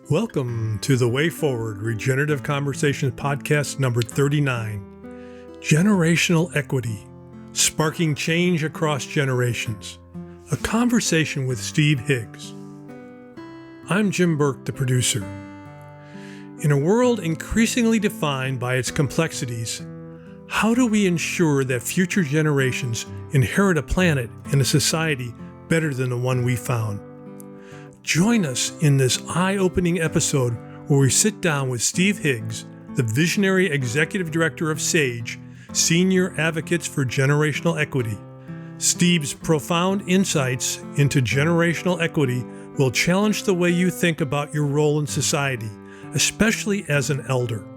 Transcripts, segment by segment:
Welcome to the Way Forward Regenerative Conversations podcast number 39, Generational Equity, Sparking Change Across Generations, a conversation with Steve Higgs. I'm Jim Burke, the producer. In a world increasingly defined by its complexities, how do we ensure that future generations inherit a planet and a society better than the one we found? Join us in this eye-opening episode where we sit down with Steve Higgs, the visionary executive director of SAGE, Senior Advocates for Generational Equity. Steve's profound insights into generational equity will challenge the way you think about your role in society, especially as an elder.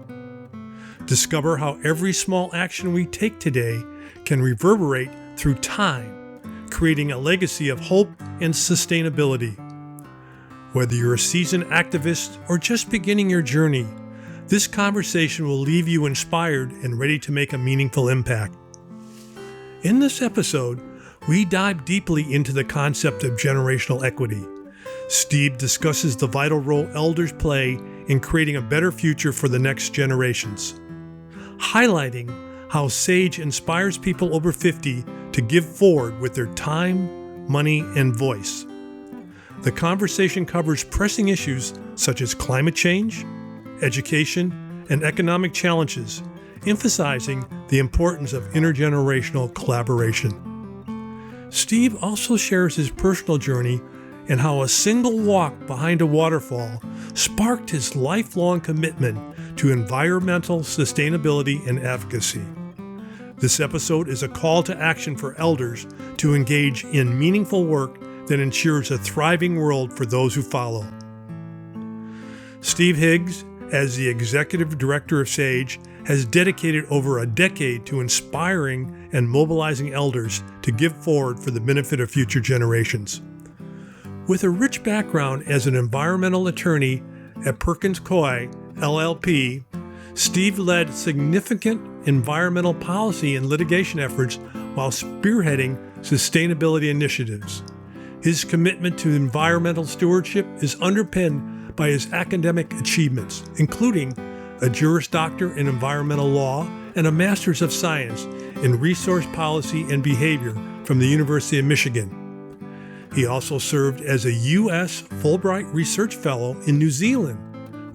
Discover how every small action we take today can reverberate through time, creating a legacy of hope and sustainability. Whether you're a seasoned activist or just beginning your journey, this conversation will leave you inspired and ready to make a meaningful impact. In this episode, we dive deeply into the concept of generational equity. Steve discusses the vital role elders play in creating a better future for the next generations, highlighting how SAGE inspires people over 50 to give forward with their time, money, and voice. The conversation covers pressing issues such as climate change, education, and economic challenges, emphasizing the importance of intergenerational collaboration. Steve also shares his personal journey and how a single walk behind a waterfall sparked his lifelong commitment to environmental sustainability and advocacy. This episode is a call to action for elders to engage in meaningful work that ensures a thriving world for those who follow. Steve Higgs, as the executive director of SAGE, has dedicated over a decade to inspiring and mobilizing elders to give forward for the benefit of future generations. With a rich background as an environmental attorney at Perkins Coie, LLP, Steve led significant environmental policy and litigation efforts while spearheading sustainability initiatives. His commitment to environmental stewardship is underpinned by his academic achievements, including a Juris Doctor in Environmental Law and a Master's of Science in Resource Policy and Behavior from the University of Michigan. He also served as a U.S. Fulbright Research Fellow in New Zealand,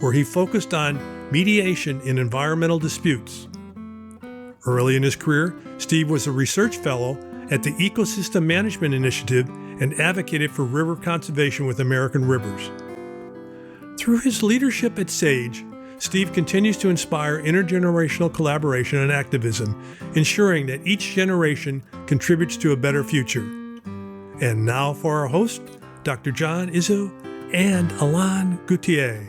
where he focused on mediation in environmental disputes. Early in his career, Steve was a research fellow at the Ecosystem Management Initiative and advocated for river conservation with American rivers. Through his leadership at SAGE, Steve continues to inspire intergenerational collaboration and activism, ensuring that each generation contributes to a better future. And now for our host, Dr. John Izzo and Alain Gauthier.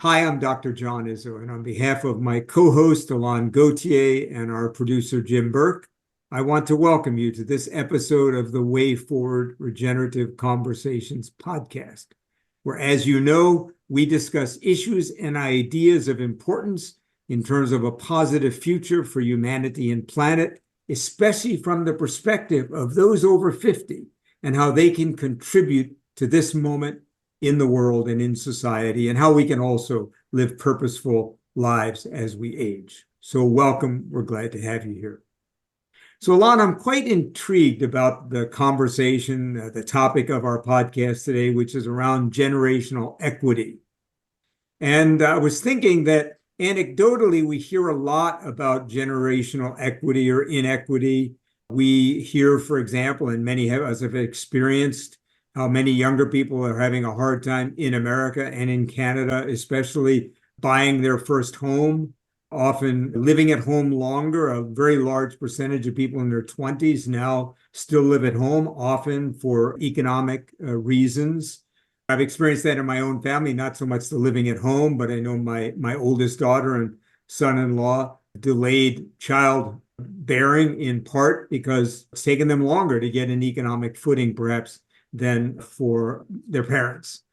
Hi, I'm Dr. John Izzo, and on behalf of my co-host, Alain Gauthier, and our producer, Jim Burke, I want to welcome you to this episode of the Way Forward Regenerative Conversations podcast, where, as you know, we discuss issues and ideas of importance in terms of a positive future for humanity and planet, especially from the perspective of those over 50 and how they can contribute to this moment in the world and in society, and how we can also live purposeful lives as we age. So welcome. We're glad to have you here. So, Alain, I'm quite intrigued about the conversation, the topic of our podcast today, which is around generational equity. And I was thinking that anecdotally, we hear a lot about generational equity or inequity. We hear, for example, and many of us have experienced, how many younger people are having a hard time in America and in Canada, especially buying their first home, often living at home longer. A very large percentage of people in their 20s now still live at home, often for economic reasons. I've experienced that in my own family, not so much the living at home, but I know my oldest daughter and son-in-law delayed childbearing in part because it's taken them longer to get an economic footing, perhaps, than for their parents.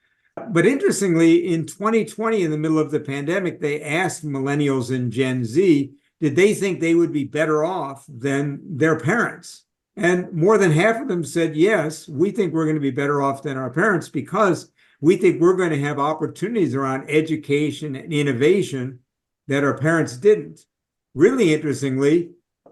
But interestingly, in 2020, in the middle of the pandemic, they asked millennials and Gen Z, did they think they would be better off than their parents? And more than half of them said, yes, we think we're going to be better off than our parents because we think we're going to have opportunities around education and innovation that our parents didn't. Really interestingly,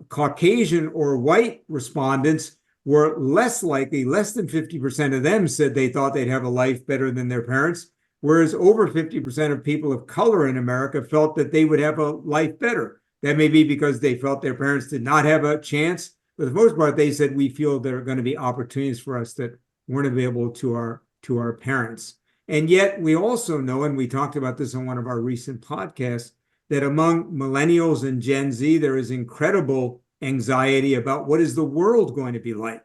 Caucasian or white respondents were less likely, less than 50% of them said they thought they'd have a life better than their parents, whereas over 50% of people of color in America felt that they would have a life better. That may be because they felt their parents did not have a chance, but for the most part, they said, we feel there are going to be opportunities for us that weren't available to our parents. And yet we also know, and we talked about this on one of our recent podcasts, that among millennials and Gen Z, there is incredible anxiety about what is the world going to be like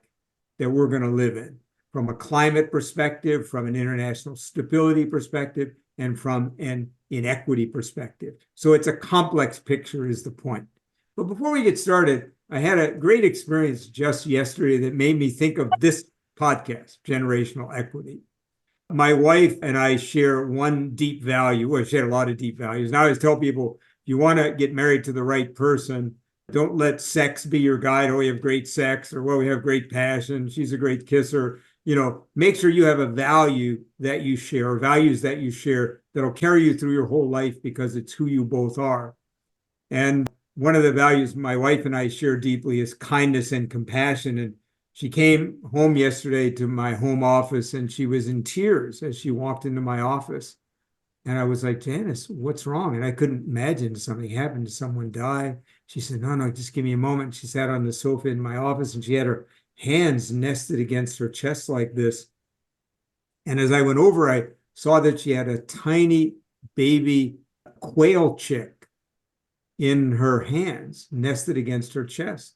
that we're going to live in, from a climate perspective, from an international stability perspective, and from an inequity perspective. So it's a complex picture is the point. But before we get started, I had a great experience just yesterday that made me think of this podcast, Generational Equity. My wife and I share one deep value. Well, we share a lot of deep values. And I always tell people, if you want to get married to the right person, don't let sex be your guide. Oh, we have great sex, or well, we have great passion. She's a great kisser. Make sure you have a value that you share, or values that you share that'll carry you through your whole life because it's who you both are. And one of the values my wife and I share deeply is kindness and compassion. And she came home yesterday to my home office and she was in tears as she walked into my office. And I was like, Janice, what's wrong? And I couldn't imagine something happened, someone died. She said, no, just give me a moment. She sat on the sofa in my office and she had her hands nested against her chest like this. And as I went over, I saw that she had a tiny baby quail chick in her hands, nested against her chest.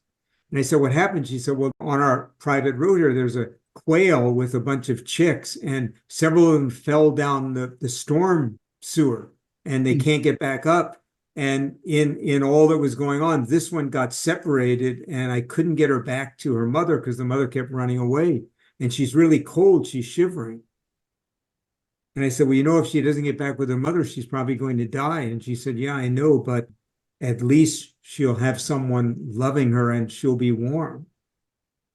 And I said, what happened? She said, well, on our private road here, there's a quail with a bunch of chicks, and several of them fell down the storm sewer, and they can't get back up. And in all that was going on, this one got separated, and I couldn't get her back to her mother because the mother kept running away. And she's really cold. She's shivering. And I said, well, if she doesn't get back with her mother, she's probably going to die. And she said, yeah, I know, but at least she'll have someone loving her and she'll be warm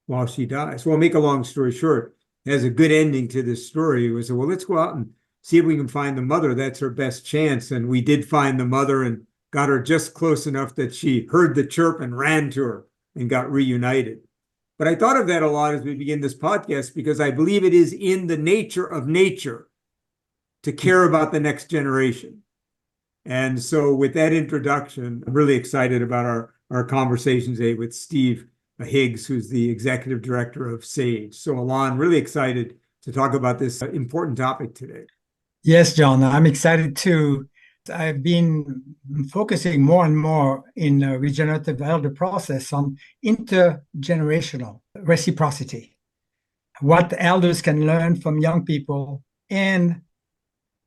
while she dies. Well, I'll make a long story short. There's a good ending to this story. We said, well, let's go out and see if we can find the mother. That's her best chance. And we did find the mother and got her just close enough that she heard the chirp and ran to her and got reunited. But I thought of that a lot as we begin this podcast because I believe it is in the nature of nature to care about the next generation. And so with that introduction, I'm really excited about our conversation today with Steve Higgs, who's the executive director of SAGE. So Alon, really excited to talk about this important topic today. Yes, John, I'm excited too. I've been focusing more and more in the regenerative elder process on intergenerational reciprocity, what elders can learn from young people, and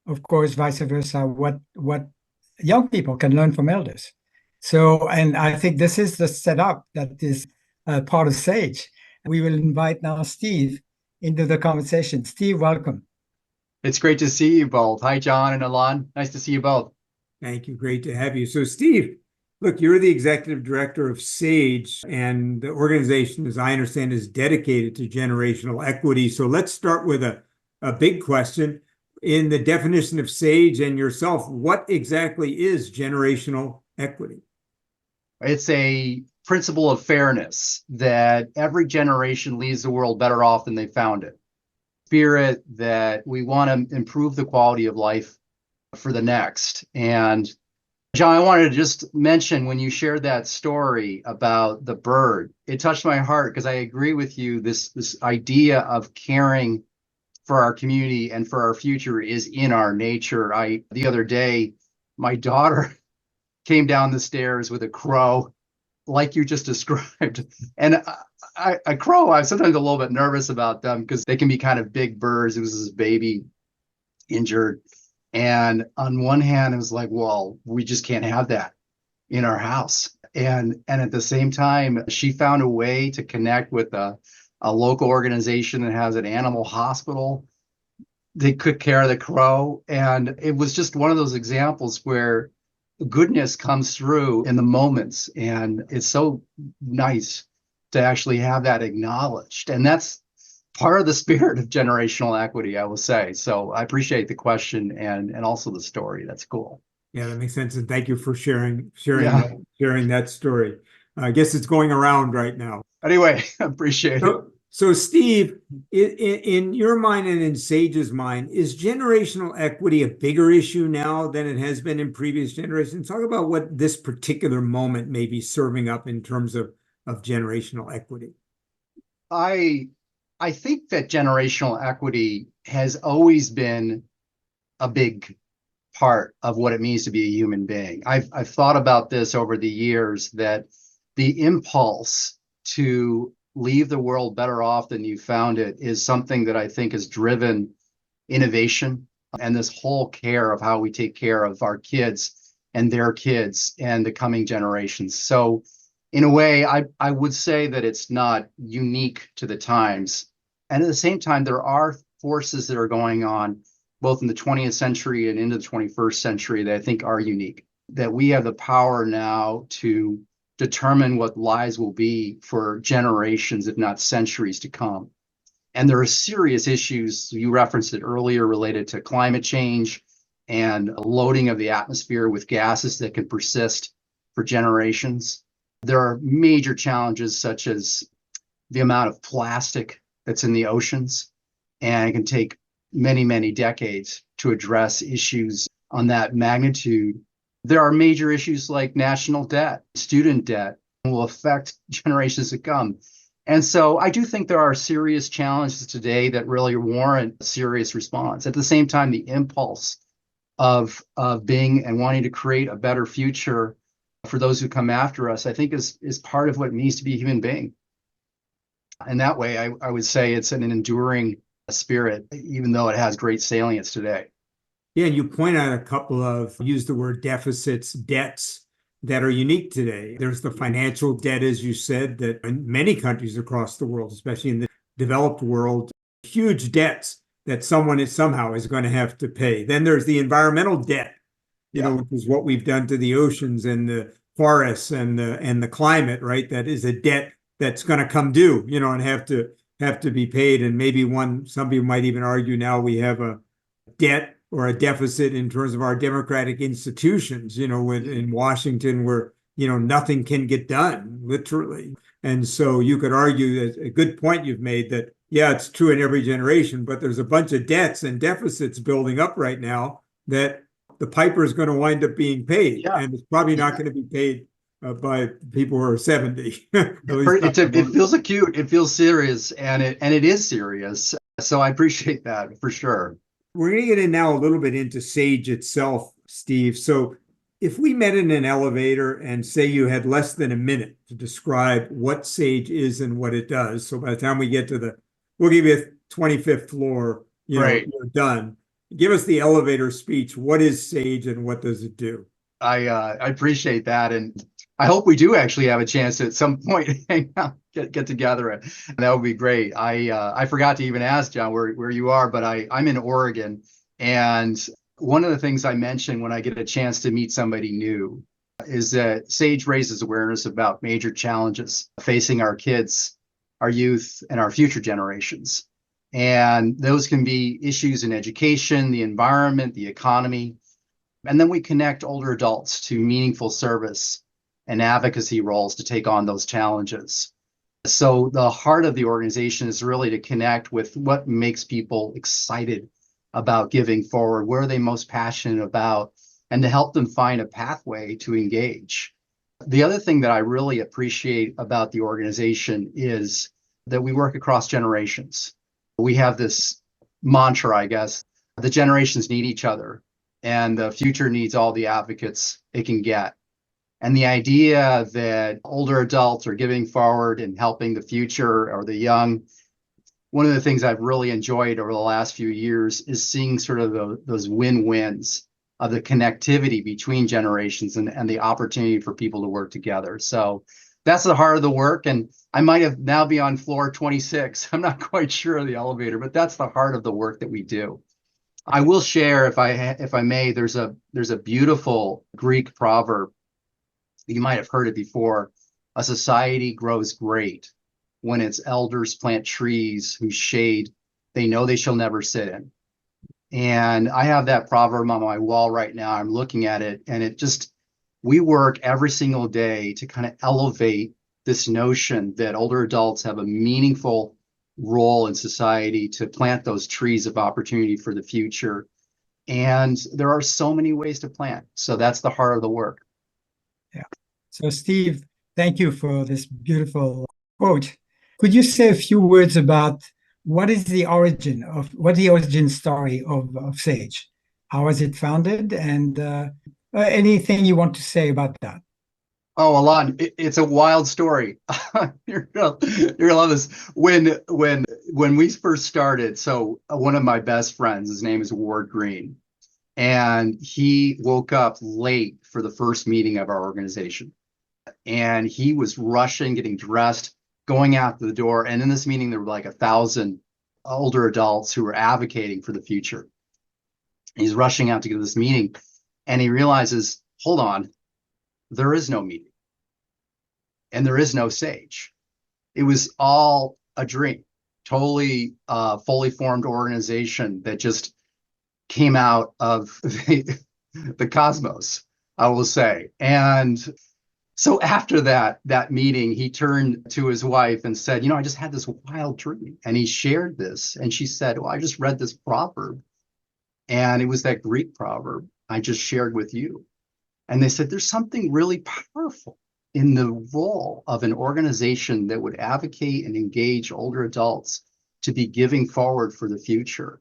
of course, vice versa, what young people can learn from elders. So, and I think this is the setup that is part of SAGE. We will invite now Steve into the conversation. Steve, welcome. It's great to see you both. Hi, John and Alon. Nice to see you both. Thank you. Great to have you. So, Steve, look, you're the executive director of SAGE, and the organization, as I understand, is dedicated to generational equity. So let's start with a big question. In the definition of SAGE and yourself, what exactly is generational equity? It's a principle of fairness that every generation leaves the world better off than they found it. Spirit that we want to improve the quality of life for the next. And John, I wanted to just mention when you shared that story about the bird, it touched my heart because I agree with you. This idea of caring for our community and for our future is in our nature. The other day, my daughter came down the stairs with a crow, like you just described. And a crow, I'm sometimes a little bit nervous about them because they can be kind of big birds. It was this baby injured. And on one hand, it was like, well, we just can't have that in our house. And at the same time, she found a way to connect with a local organization that has an animal hospital. They took care of the crow. And it was just one of those examples where goodness comes through in the moments. And it's so nice to actually have that acknowledged. And that's part of the spirit of generational equity, I will say. So I appreciate the question and also the story. That's cool. Yeah, that makes sense. And thank you for sharing Yeah. that story. I guess it's going around right now. Anyway, appreciate it. So Steve, in your mind and in Sage's mind, is generational equity a bigger issue now than it has been in previous generations? Talk about what this particular moment may be serving up in terms of generational equity. I think that generational equity has always been a big part of what it means to be a human being. I've thought about this over the years, that the impulse to leave the world better off than you found it is something that I think has driven innovation and this whole care of how we take care of our kids and their kids and the coming generations. So in a way, I would say that it's not unique to the times. And at the same time, there are forces that are going on both in the 20th century and into the 21st century that I think are unique, that we have the power now to determine what lives will be for generations, if not centuries to come. And there are serious issues, you referenced it earlier, related to climate change and loading of the atmosphere with gases that can persist for generations. There are major challenges such as the amount of plastic that's in the oceans, and it can take many, many decades to address issues on that magnitude. There are major issues like national debt, student debt, will affect generations to come. And so I do think there are serious challenges today that really warrant a serious response. At the same time, the impulse of being and wanting to create a better future for those who come after us, I think is part of what it means to be a human being. And that way, I would say it's an enduring spirit, even though it has great salience today. Yeah, and you point out a couple of, use the word deficits, debts that are unique today. There's the financial debt, as you said, that in many countries across the world, especially in the developed world, huge debts that someone somehow is going to have to pay. Then there's the environmental debt, which is what we've done to the oceans and the forests and the climate, right? That is a debt that's going to come due, and have to be paid. And maybe some people might even argue now we have a debt or a deficit in terms of our democratic institutions, in Washington, where, nothing can get done, literally. And so you could argue that a good point you've made that, yeah, it's true in every generation, but there's a bunch of debts and deficits building up right now that the piper is going to wind up being paid. Yeah. And it's probably not going to be paid by people who are 70. It feels acute, it feels serious, and it is serious. So I appreciate that for sure. We're going to get in now a little bit into Sage itself, Steve. So if we met in an elevator and say you had less than a minute to describe what Sage is and what it does, so by the time we get to we'll give you a 25th floor, right, you're done. Give us the elevator speech. What is Sage and what does it do? I appreciate that, and I hope we do actually have a chance to at some point hang out, get together, and that would be great. I forgot to even ask John where you are, but I'm in Oregon, and one of the things I mention when I get a chance to meet somebody new is that Sage raises awareness about major challenges facing our kids, our youth, and our future generations. And those can be issues in education, the environment, the economy. And then we connect older adults to meaningful service and advocacy roles to take on those challenges. So the heart of the organization is really to connect with what makes people excited about giving forward, where are they most passionate about, and to help them find a pathway to engage. The other thing that I really appreciate about the organization is that we work across generations. We have this mantra, I guess, the generations need each other, and the future needs all the advocates it can get. And the idea that older adults are giving forward and helping the future or the young, one of the things I've really enjoyed over the last few years is seeing sort of those win-wins of the connectivity between generations and the opportunity for people to work together. So that's the heart of the work. And I might have now be on floor 26. I'm not quite sure of the elevator, but that's the heart of the work that we do. I will share, if I may, there's a beautiful Greek proverb. You might have heard it before. A society grows great when its elders plant trees whose shade they know they shall never sit in. And I have that proverb on my wall right now. I'm looking at it, and we work every single day to kind of elevate this notion that older adults have a meaningful role in society to plant those trees of opportunity for the future. And there are so many ways to plant. So that's the heart of the work. Yeah. So Steve, thank you for this beautiful quote. Could you say a few words about what the origin story of SAGE? How was it founded? And anything you want to say about that? Oh, Alon, it's a wild story. You're gonna love this. When we first started, so one of my best friends, his name is Ward Green, and he woke up late for the first meeting of our organization. And he was rushing, getting dressed, going out the door. And in this meeting, there were like 1,000 older adults who were advocating for the future. He's rushing out to go to this meeting, and he realizes, hold on, there is no meeting, and there is no SAGE. It was all a dream, totally fully formed organization that just came out of the cosmos, I will say. And so after that meeting, he turned to his wife and said, I just had this wild dream. And he shared this. And she said, well, I just read this proverb. And it was that Greek proverb I just shared with you. And they said, there's something really powerful in the role of an organization that would advocate and engage older adults to be giving forward for the future.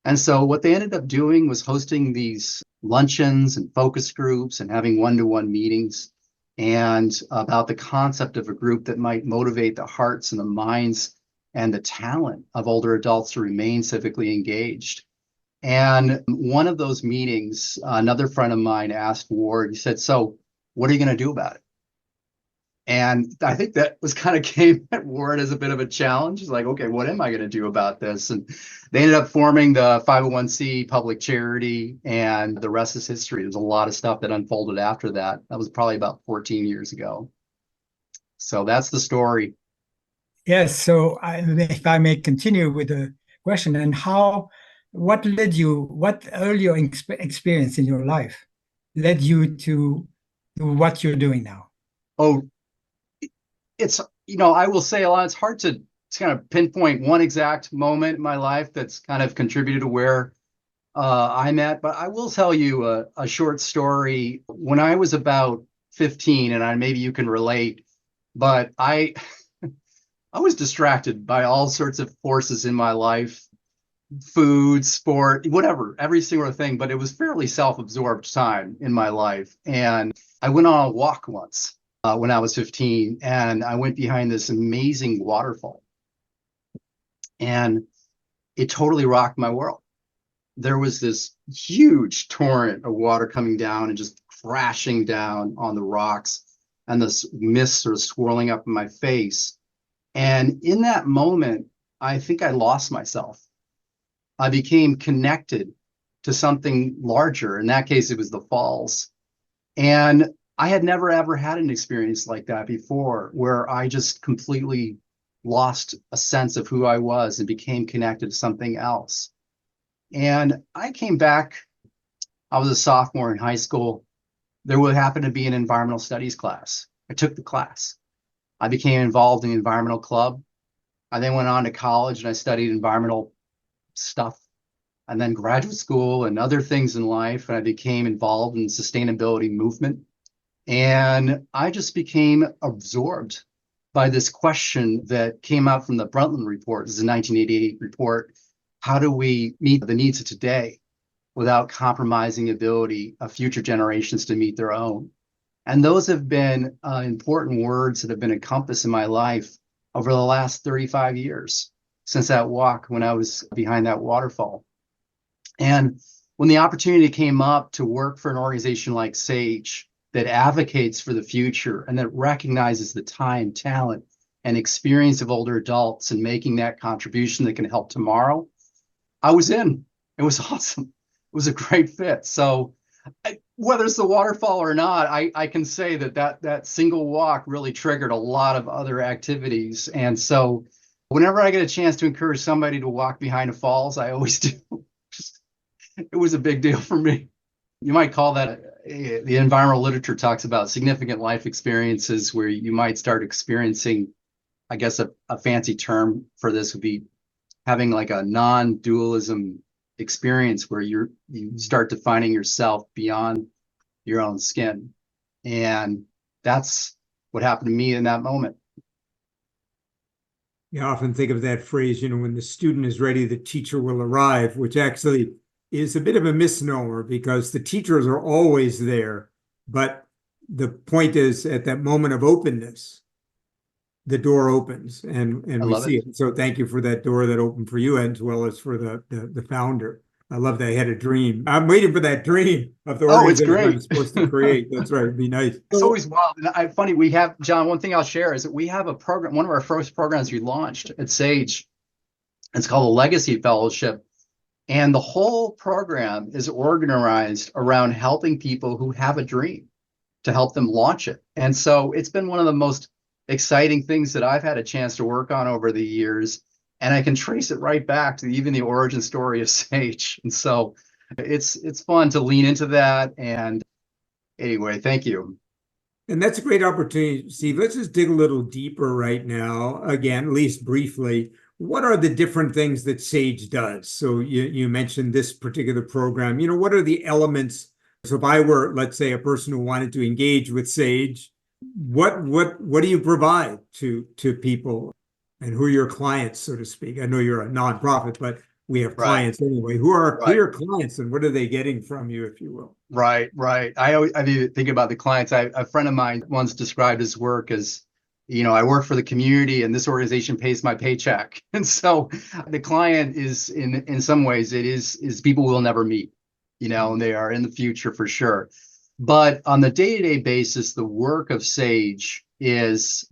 And so what they ended up doing was hosting these luncheons and focus groups and having one-to-one meetings and about the concept of a group that might motivate the hearts and the minds and the talent of older adults to remain civically engaged. And one of those meetings, another friend of mine asked Ward, he said, so what are you going to do about it? And I think that was kind of came at Ward as a bit of a challenge. He's like, okay, what am I going to do about this? And they ended up forming the 501c public charity, and the rest is history. There's a lot of stuff that unfolded after that. That was probably about 14 years ago. So that's the story. Yes. So if I may continue with the question, and what earlier experience in your life led you to what you're doing now? Oh, it's, I will say a lot. It's hard to kind of pinpoint one exact moment in my life that's kind of contributed to where I'm at. But I will tell you a short story. When I was about 15, and maybe you can relate, but I was distracted by all sorts of forces in my life, food, sport, whatever, every single thing. But it was fairly self-absorbed time in my life. And I went on a walk once. When I was 15, and I went behind this amazing waterfall, and it totally rocked my world. There was this huge torrent of water coming down and just crashing down on the rocks, and this mist sort of swirling up in my face. And in that moment, I think I lost myself. I became connected to something larger. In that case, it was the falls. And I had never, ever had an experience like that before, where I just completely lost a sense of who I was and became connected to something else. And I came back, I was a sophomore in high school. There would happen to be an environmental studies class. I took the class. I became involved in the environmental club. I then went on to college and I studied environmental stuff, and then graduate school and other things in life. And I became involved in the sustainability movement. And I just became absorbed by this question that came out from the Brundtland report. This is a 1988 report. How do we meet the needs of today without compromising the ability of future generations to meet their own? And those have been important words that have been a compass in my life over the last 35 years since that walk when I was behind that waterfall. And when the opportunity came up to work for an organization like SAGE, that advocates for the future and that recognizes the time, talent, and experience of older adults and making that contribution that can help tomorrow, I was in. It was awesome. It was a great fit. So whether it's the waterfall or not, I can say that single walk really triggered a lot of other activities. And so whenever I get a chance to encourage somebody to walk behind the falls, I always do. It was a big deal for me. You might call that, the environmental literature talks about significant life experiences where you might start experiencing, I guess a fancy term for this would be having like a non-dualism experience where you start defining yourself beyond your own skin. And that's what happened to me in that moment. You often think of that phrase, when the student is ready, the teacher will arrive, which actually is a bit of a misnomer because the teachers are always there. But the point is, at that moment of openness, the door opens and we see it. So thank you for that door that opened for you as well as for the founder. I love that I had a dream. I'm waiting for that dream of the organization I'm supposed to create. That's right. It'd be nice. It's always wild. And funny, we have, John, one thing I'll share is that we have a program, one of our first programs we launched at Sage. It's called a Legacy Fellowship. And the whole program is organized around helping people who have a dream to help them launch it. And so it's been one of the most exciting things that I've had a chance to work on over the years. And I can trace it right back to even the origin story of Sage. And so it's fun to lean into that. And anyway, thank you. And that's a great opportunity, Steve. Let's just dig a little deeper right now. Again, at least briefly, what are the different things that Sage does? So you mentioned this particular program. What are the elements? So if I were, let's say, a person who wanted to engage with Sage, what do you provide to people, and who are your clients, so to speak? I know you're a nonprofit, but we have clients anyway. Who are clear clients, and what are they getting from you, if you will? Right. I mean, think about the clients. A friend of mine once described his work as, I work for the community and this organization pays my paycheck. And so the client is in some ways it is people we'll never meet, and they are in the future for sure. But on the day-to-day basis, the work of Sage is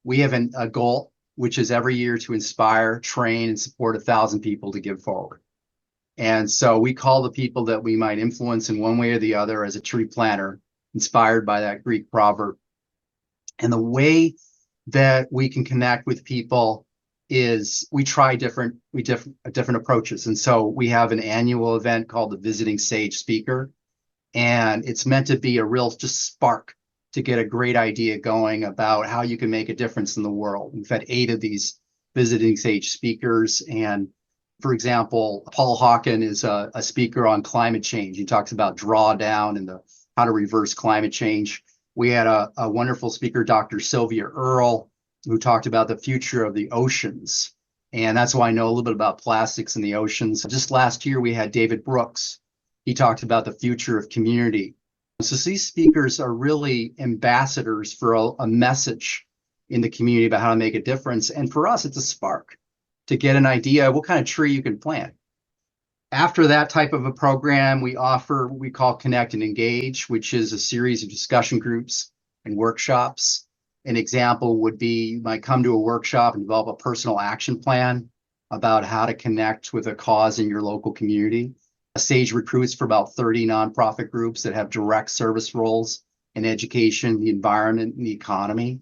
we have a goal, which is every year to inspire, train, and support 1,000 people to give forward. And so we call the people that we might influence in one way or the other as a tree planter, inspired by that Greek proverb. And the way that we can connect with people is we try different approaches. And so we have an annual event called the Visiting Sage Speaker. And it's meant to be a real just spark to get a great idea going about how you can make a difference in the world. We've had 8 of these Visiting Sage speakers. And for example, Paul Hawken is a speaker on climate change. He talks about drawdown and how to reverse climate change. We had a wonderful speaker, Dr. Sylvia Earle, who talked about the future of the oceans. And that's why I know a little bit about plastics in the oceans. Just last year, we had David Brooks. He talked about the future of community. So these speakers are really ambassadors for a message in the community about how to make a difference. And for us, it's a spark to get an idea of what kind of tree you can plant. After that type of a program, we offer what we call Connect and Engage, which is a series of discussion groups and workshops. An example would be you might come to a workshop and develop a personal action plan about how to connect with a cause in your local community. Sage recruits for about 30 nonprofit groups that have direct service roles in education, the environment, and the economy.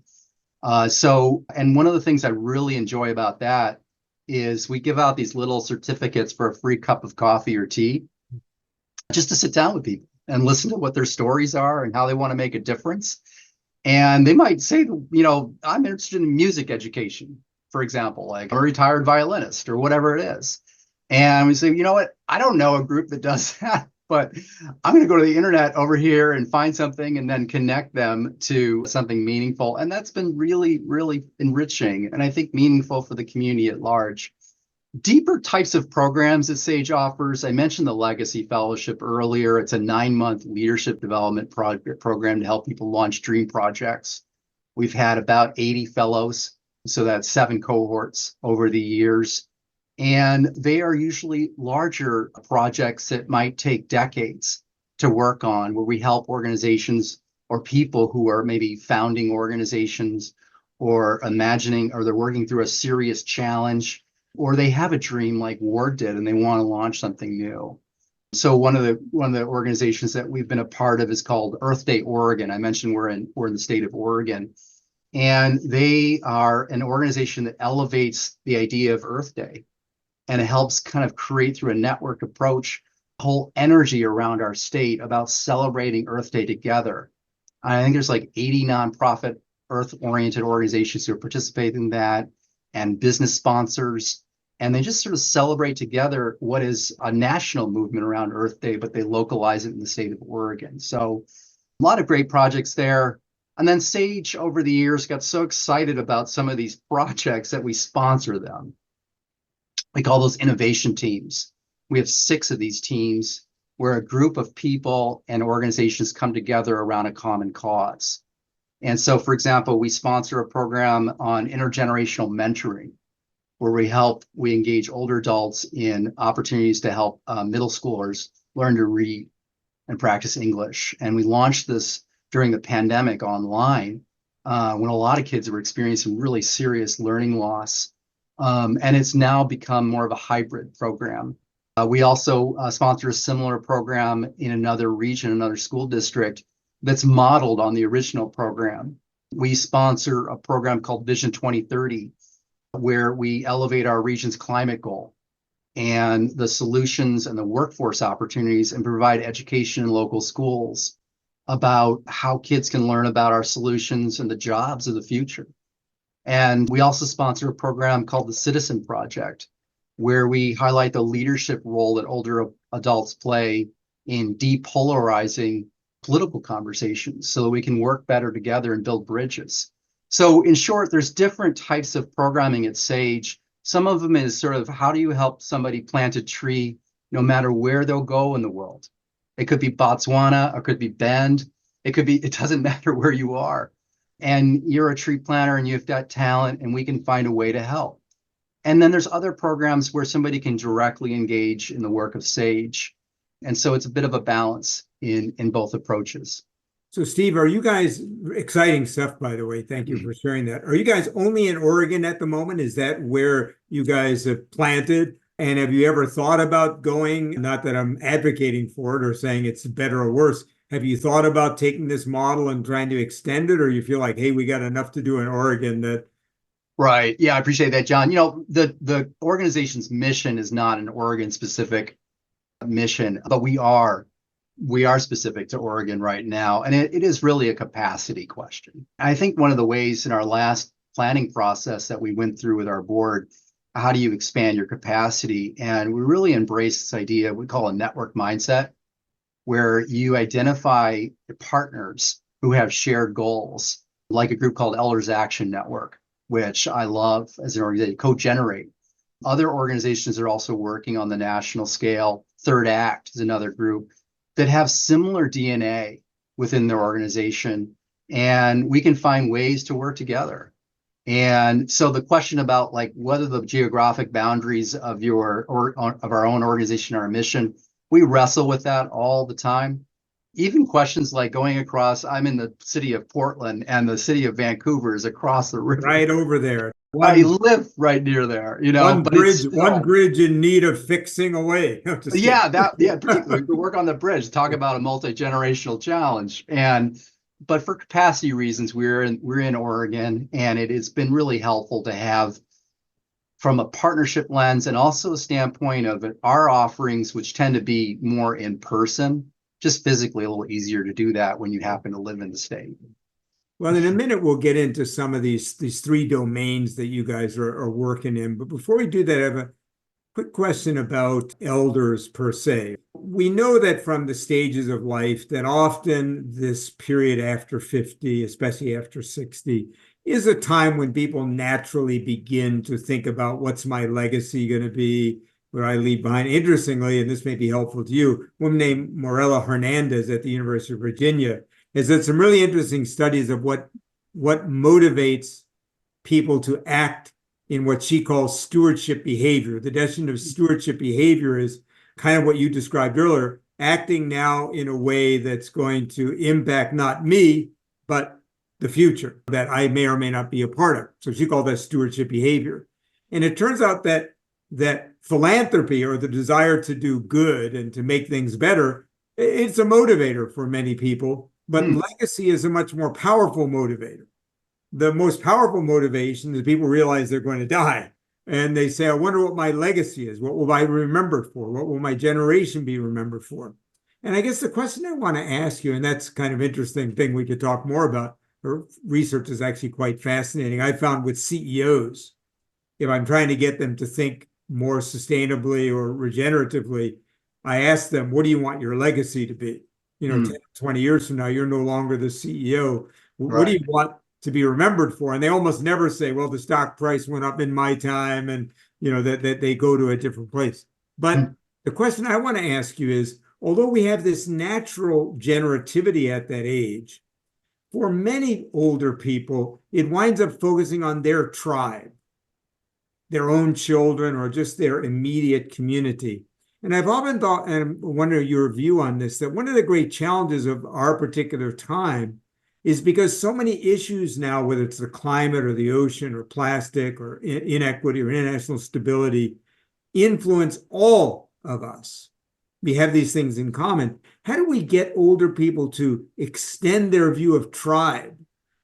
And one of the things I really enjoy about that is we give out these little certificates for a free cup of coffee or tea, just to sit down with people and listen to what their stories are and how they want to make a difference. And they might say, I'm interested in music education, for example, like I'm a retired violinist or whatever it is. And we say, you know what, I don't know a group that does that, but I'm going to go to the internet over here and find something and then connect them to something meaningful. And that's been really, really enriching and I think meaningful for the community at large. Deeper types of programs that Sage offers. I mentioned the Legacy Fellowship earlier. It's a 9-month leadership development program to help people launch dream projects. We've had about 80 fellows, so that's 7 cohorts over the years. And they are usually larger projects that might take decades to work on, where we help organizations or people who are maybe founding organizations or imagining, or they're working through a serious challenge, or they have a dream like Ward did and they want to launch something new. So one of the organizations that we've been a part of is called Earth Day Oregon. I mentioned we're in the state of Oregon, and they are an organization that elevates the idea of Earth Day, and it helps kind of create through a network approach whole energy around our state about celebrating Earth Day together. I think there's like 80 nonprofit Earth-oriented organizations who are participating in that, and business sponsors. And they just sort of celebrate together what is a national movement around Earth Day, but they localize it in the state of Oregon. So a lot of great projects there. And then Sage, over the years, got so excited about some of these projects that we sponsor them. We call those innovation teams. We have 6 of these teams where a group of people and organizations come together around a common cause. And so, for example, we sponsor a program on intergenerational mentoring, where we engage older adults in opportunities to help middle schoolers learn to read and practice English. And we launched this during the pandemic online, when a lot of kids were experiencing really serious learning loss. And it's now become more of a hybrid program. We also sponsor a similar program in another region, another school district, that's modeled on the original program. We sponsor a program called Vision 2030, where we elevate our region's climate goal and the solutions and the workforce opportunities, and provide education in local schools about how kids can learn about our solutions and the jobs of the future. And we also sponsor a program called the Citizen Project, where we highlight the leadership role that older adults play in depolarizing political conversations so that we can work better together and build bridges. So in short, there's different types of programming at Sage. Some of them is sort of, how do you help somebody plant a tree no matter where they'll go in the world? It could be Botswana, or it could be Bend. It doesn't matter where you are. And you're a tree planter and you've got talent, and we can find a way to help. And then there's other programs where somebody can directly engage in the work of Sage. And so it's a bit of a balance in both approaches. So Steve, are you guys, exciting stuff, by the way, thank you for sharing that. Are you guys only in Oregon at the moment? Is that where you guys have planted? And have you ever thought about going, not that I'm advocating for it or saying it's better or worse, have you thought about taking this model and trying to extend it, or you feel like, hey, we got enough to do in Oregon that... Right. Yeah, I appreciate that, John. The organization's mission is not an Oregon-specific mission, but we are specific to Oregon right now, and it is really a capacity question. I think one of the ways in our last planning process that we went through with our board, how do you expand your capacity? And we really embrace this idea we call a network mindset, where you identify partners who have shared goals, like a group called Elders Action Network, which I love as an organization, Co-Generate. Other organizations are also working on the national scale. Third Act is another group that have similar DNA within their organization, and we can find ways to work together. And so the question about like whether the geographic boundaries of of our own organization or our mission, we wrestle with that all the time. Even questions like going across, I'm in the city of Portland and the city of Vancouver is across the river. Right over there. I live right near there, One but bridge, one bridge in need of fixing away. Particularly we work on the bridge, talk about a multi-generational challenge. But for capacity reasons, we're in Oregon, and it has been really helpful to have, from a partnership lens and also a standpoint of our offerings, which tend to be more in person, just physically a little easier to do that when you happen to live in the state. Well, in a minute, we'll get into some of these 3 domains that you guys are working in. But before we do that, I have a quick question about elders per se. We know that from the stages of life that often this period after 50, especially after 60, is a time when people naturally begin to think about what's my legacy going to be, what I leave behind. Interestingly, and this may be helpful to you, a woman named Morella Hernandez at the University of Virginia has done some really interesting studies of what motivates people to act in what she calls stewardship behavior. The definition of stewardship behavior is kind of what you described earlier, acting now in a way that's going to impact not me, but the future that I may or may not be a part of. So she called that stewardship behavior. And it turns out that that philanthropy, or the desire to do good and to make things better, it's a motivator for many people, but legacy is a much more powerful motivator. The most powerful motivation is people realize they're going to die. And they say, I wonder what my legacy is. What will I be remembered for? What will my generation be remembered for? And I guess the question I want to ask you, and that's kind of interesting thing we could talk more about, or research is actually quite fascinating. I found with CEOs, if I'm trying to get them to think more sustainably or regeneratively, I ask them, what do you want your legacy to be? 10, 20 years from now, you're no longer the CEO. What do you want to be remembered for? And they almost never say, well, the stock price went up in my time, and that they go to a different place. But the question I want to ask you is, although we have this natural generativity at that age, for many older people, it winds up focusing on their tribe, their own children, or just their immediate community. And I've often thought, and I wonder your view on this, that one of the great challenges of our particular time is because so many issues now, whether it's the climate or the ocean or plastic or inequity or international stability, influence all of us. We have these things in common. How do we get older people to extend their view of tribe,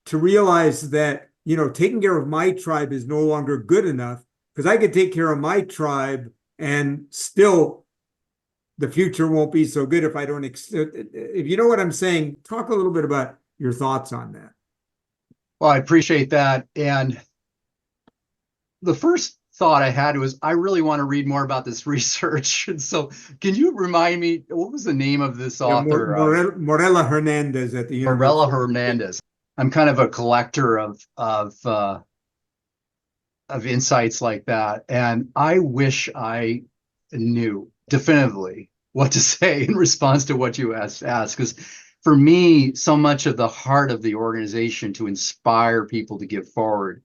to realize that, taking care of my tribe is no longer good enough, because I could take care of my tribe and still the future won't be so good if I don't, if you know what I'm saying, talk a little bit about your thoughts on that. Well, I appreciate that. And the first thought I had was, I really want to read more about this research. And so can you remind me, what was the name of this author? Morella Hernandez at the University. Morella Hernandez. I'm kind of a collector of insights like that. And I wish I knew definitively what to say in response to what you asked, because for me, so much of the heart of the organization to inspire people to give forward,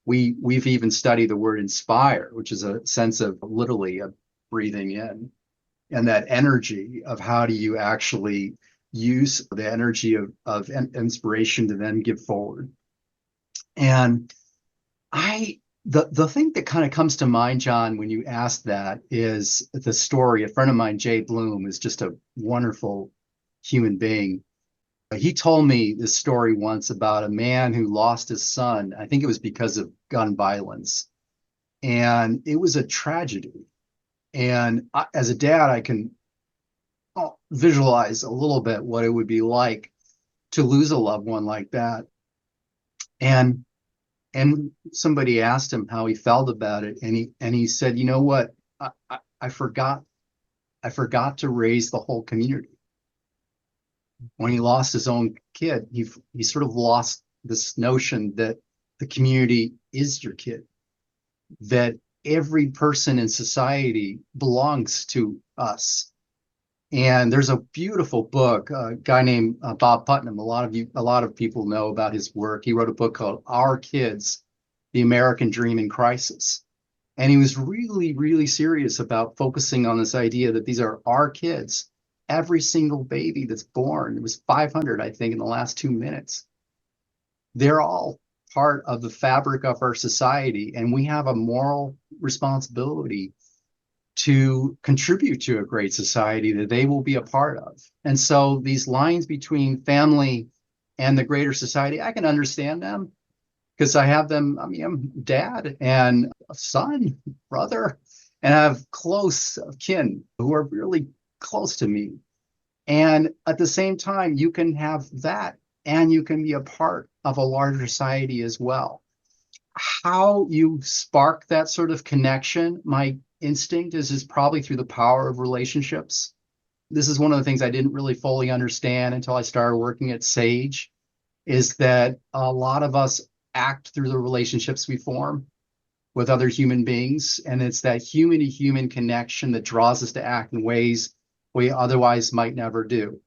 we've even studied the word inspire, which is a sense of literally a breathing in, and that energy of how do you actually use the energy of inspiration to then give forward. And the thing that kind of comes to mind, John, when you ask that, is the story. A friend of mine, Jay Bloom, is just a wonderful human being. He told me this story once about a man who lost his son. I think it was because of gun violence. And it was a tragedy. And as a dad, I can visualize a little bit what it would be like to lose a loved one like that. And somebody asked him how he felt about it. And he said, you know what? I forgot to raise the whole community. When he lost his own kid, he sort of lost this notion that the community is your kid, that every person in society belongs to us. And there's a beautiful book, a guy named Bob Putnam. A lot of people know about his work. He wrote a book called Our Kids, The American Dream in Crisis. And he was really, really serious about focusing on this idea that these are our kids. Every single baby that's born, it was 500, I think, in the last 2 minutes. They're all part of the fabric of our society, and we have a moral responsibility to contribute to a great society that they will be a part of. And so these lines between family and the greater society, I can understand them because I have them. I mean, I'm dad and a son, brother, and I have close kin who are really close to me. And at the same time, you can have that and you can be a part of a larger society as well. How you spark that sort of connection, my instinct is probably through the power of relationships. This is one of the things I didn't really fully understand until I started working at Sage, is that a lot of us act through the relationships we form with other human beings. And it's that human to human connection that draws us to act in ways we otherwise might never do.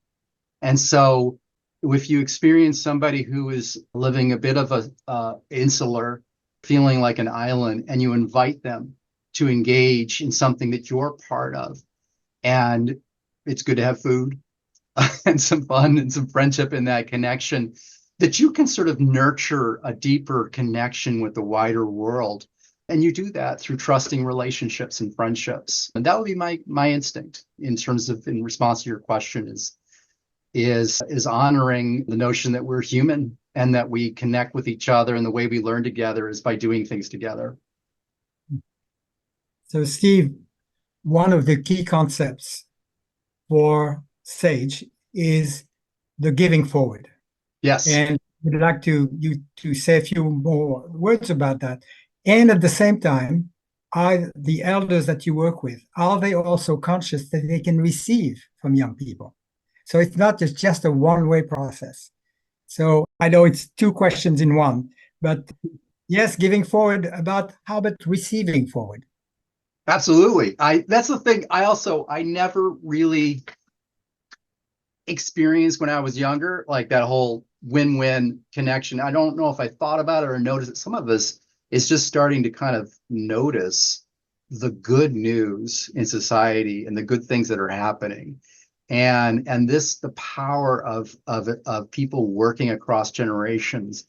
And so if you experience somebody who is living a bit of a insular, feeling like an island, and you invite them to engage in something that you're part of, and it's good to have food and some fun and some friendship in that connection, that you can sort of nurture a deeper connection with the wider world. And you do that through trusting relationships and friendships. And that would be my instinct in terms of, in response to your question, is honoring the notion that we're human and that we connect with each other, and the way we learn together is by doing things together. So, Steve, one of the key concepts for SAGE is the giving forward. Yes. And we'd like you to say a few more words about that. And at the same time, are the elders that you work with, are they also conscious that they can receive from young people? So it's not just a one-way process. So I know it's two questions in one, but yes, giving forward, how about receiving forward? Absolutely. That's the thing. I never really experienced when I was younger, like that whole win-win connection. I don't know if I thought about it or noticed it. Some of us is just starting to kind of notice the good news in society and the good things that are happening. And the power of people working across generations,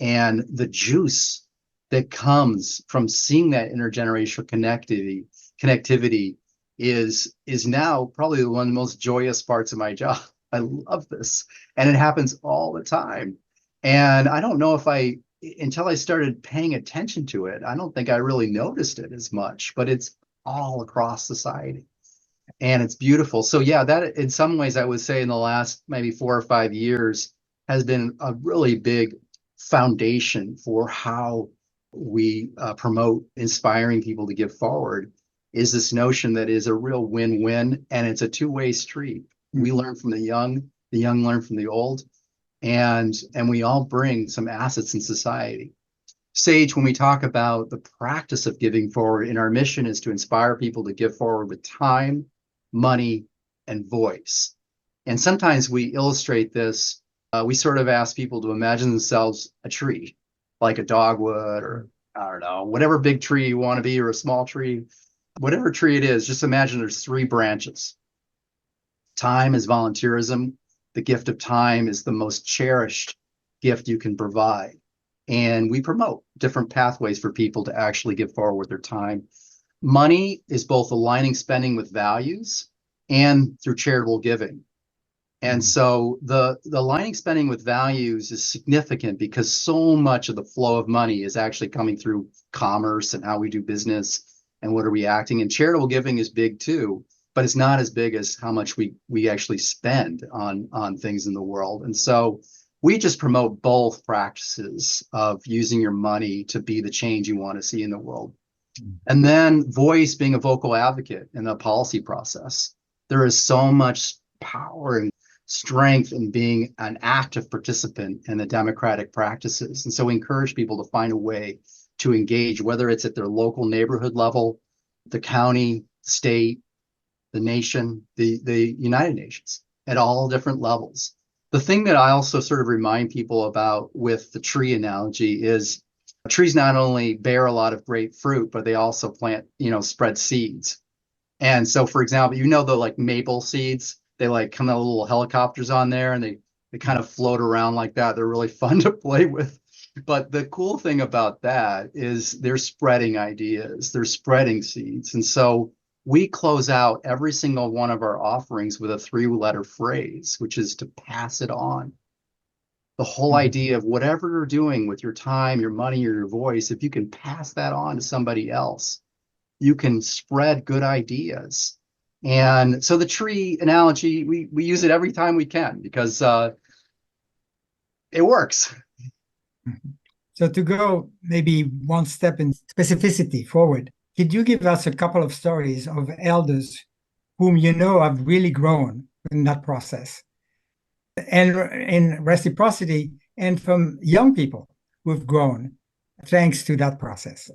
and the juice that comes from seeing that intergenerational connectivity is now probably one of the most joyous parts of my job. I love this. And it happens all the time. And I don't know if until I started paying attention to it, I don't think I really noticed it as much, but it's all across society. And it's beautiful. So yeah, that in some ways I would say in the last maybe 4 or 5 years has been a really big foundation for how we promote inspiring people to give forward, is this notion that is a real win-win, and it's a two-way street. We learn from the young learn from the old, and we all bring some assets in society. SAGE, when we talk about the practice of giving forward, and our mission is to inspire people to give forward with time, money, and voice. And sometimes we illustrate this. We sort of ask people to imagine themselves a tree, like a dogwood, or I don't know, whatever big tree you want to be, or a small tree, whatever tree it is, just imagine there's 3 branches. Time is volunteerism. The gift of time is the most cherished gift you can provide. And we promote different pathways for people to actually give forward with their time. Money is both aligning spending with values and through charitable giving. And so the aligning spending with values is significant because so much of the flow of money is actually coming through commerce and how we do business and what are we acting. And charitable giving is big too, but it's not as big as how much we actually spend on things in the world. And so we just promote both practices of using your money to be the change you want to see in the world. And then voice, being a vocal advocate in the policy process. There is so much power and strength in being an active participant in the democratic practices. And so we encourage people to find a way to engage, whether it's at their local neighborhood level, the county, state, the nation, the United Nations, at all different levels. The thing that I also sort of remind people about with the tree analogy is trees not only bear a lot of great fruit, but they also spread seeds. And so, for example, the like maple seeds, they like come out little helicopters on there, and they kind of float around like that. They're really fun to play with. But the cool thing about that is they're spreading ideas, they're spreading seeds. And so we close out every single one of our offerings with a 3-letter phrase, which is to pass it on. The whole idea of whatever you're doing with your time, your money, or your voice, if you can pass that on to somebody else, you can spread good ideas. And so the tree analogy, we use it every time we can because it works. So to go maybe one step in specificity forward, could you give us a couple of stories of elders whom have really grown in that process, and in reciprocity, and from young people who've grown thanks to that process?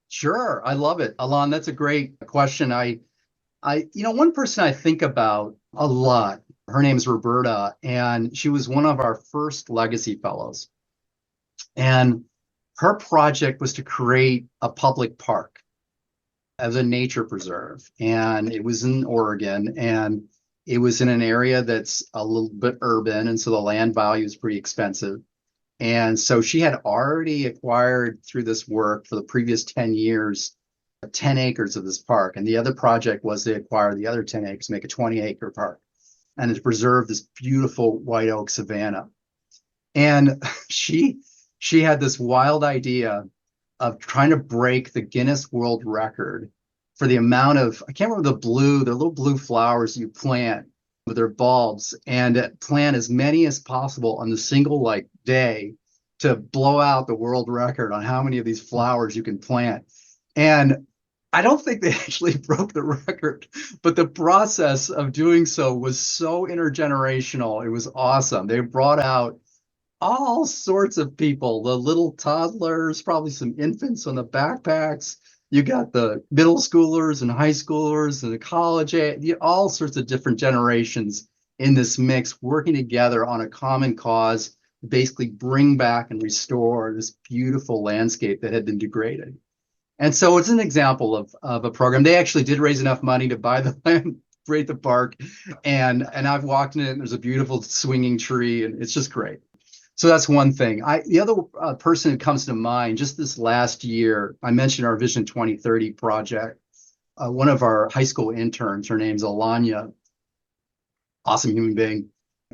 Sure, I love it, Alon. That's a great question. One person I think about a lot, her name is Roberta, and she was one of our first legacy fellows. And her project was to create a public park as a nature preserve. And it was in Oregon, and it was in an area that's a little bit urban. And so the land value is pretty expensive. And so she had already acquired through this work for the previous 10 years, 10 acres of this park. And the other project was to acquire the other 10 acres, make a 20-acre park, and to preserve this beautiful white oak savanna. And she had this wild idea of trying to break the Guinness World Record for the amount of, I can't remember the little blue flowers you plant with their bulbs, and plant as many as possible on the single day to blow out the world record on how many of these flowers you can plant. And I don't think they actually broke the record, but the process of doing so was so intergenerational. It was awesome. They brought out all sorts of people, the little toddlers, probably some infants on the backpacks. You got the middle schoolers and high schoolers and the college age, all sorts of different generations in this mix working together on a common cause to basically bring back and restore this beautiful landscape that had been degraded. And so it's an example of a program. They actually did raise enough money to buy the land, create the park, and I've walked in it, and there's a beautiful swinging tree, and it's just great. So that's one thing. The other person who comes to mind, just this last year, I mentioned our Vision 2030 project. One of our high school interns, her name's Alanya, awesome human being,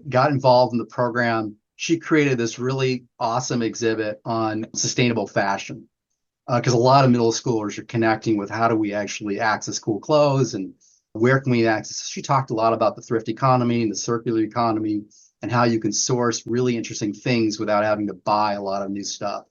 got involved in the program. She created this really awesome exhibit on sustainable fashion, because a lot of middle schoolers are connecting with how do we actually access cool clothes and where can we access. She talked a lot about the thrift economy and the circular economy, and how you can source really interesting things without having to buy a lot of new stuff.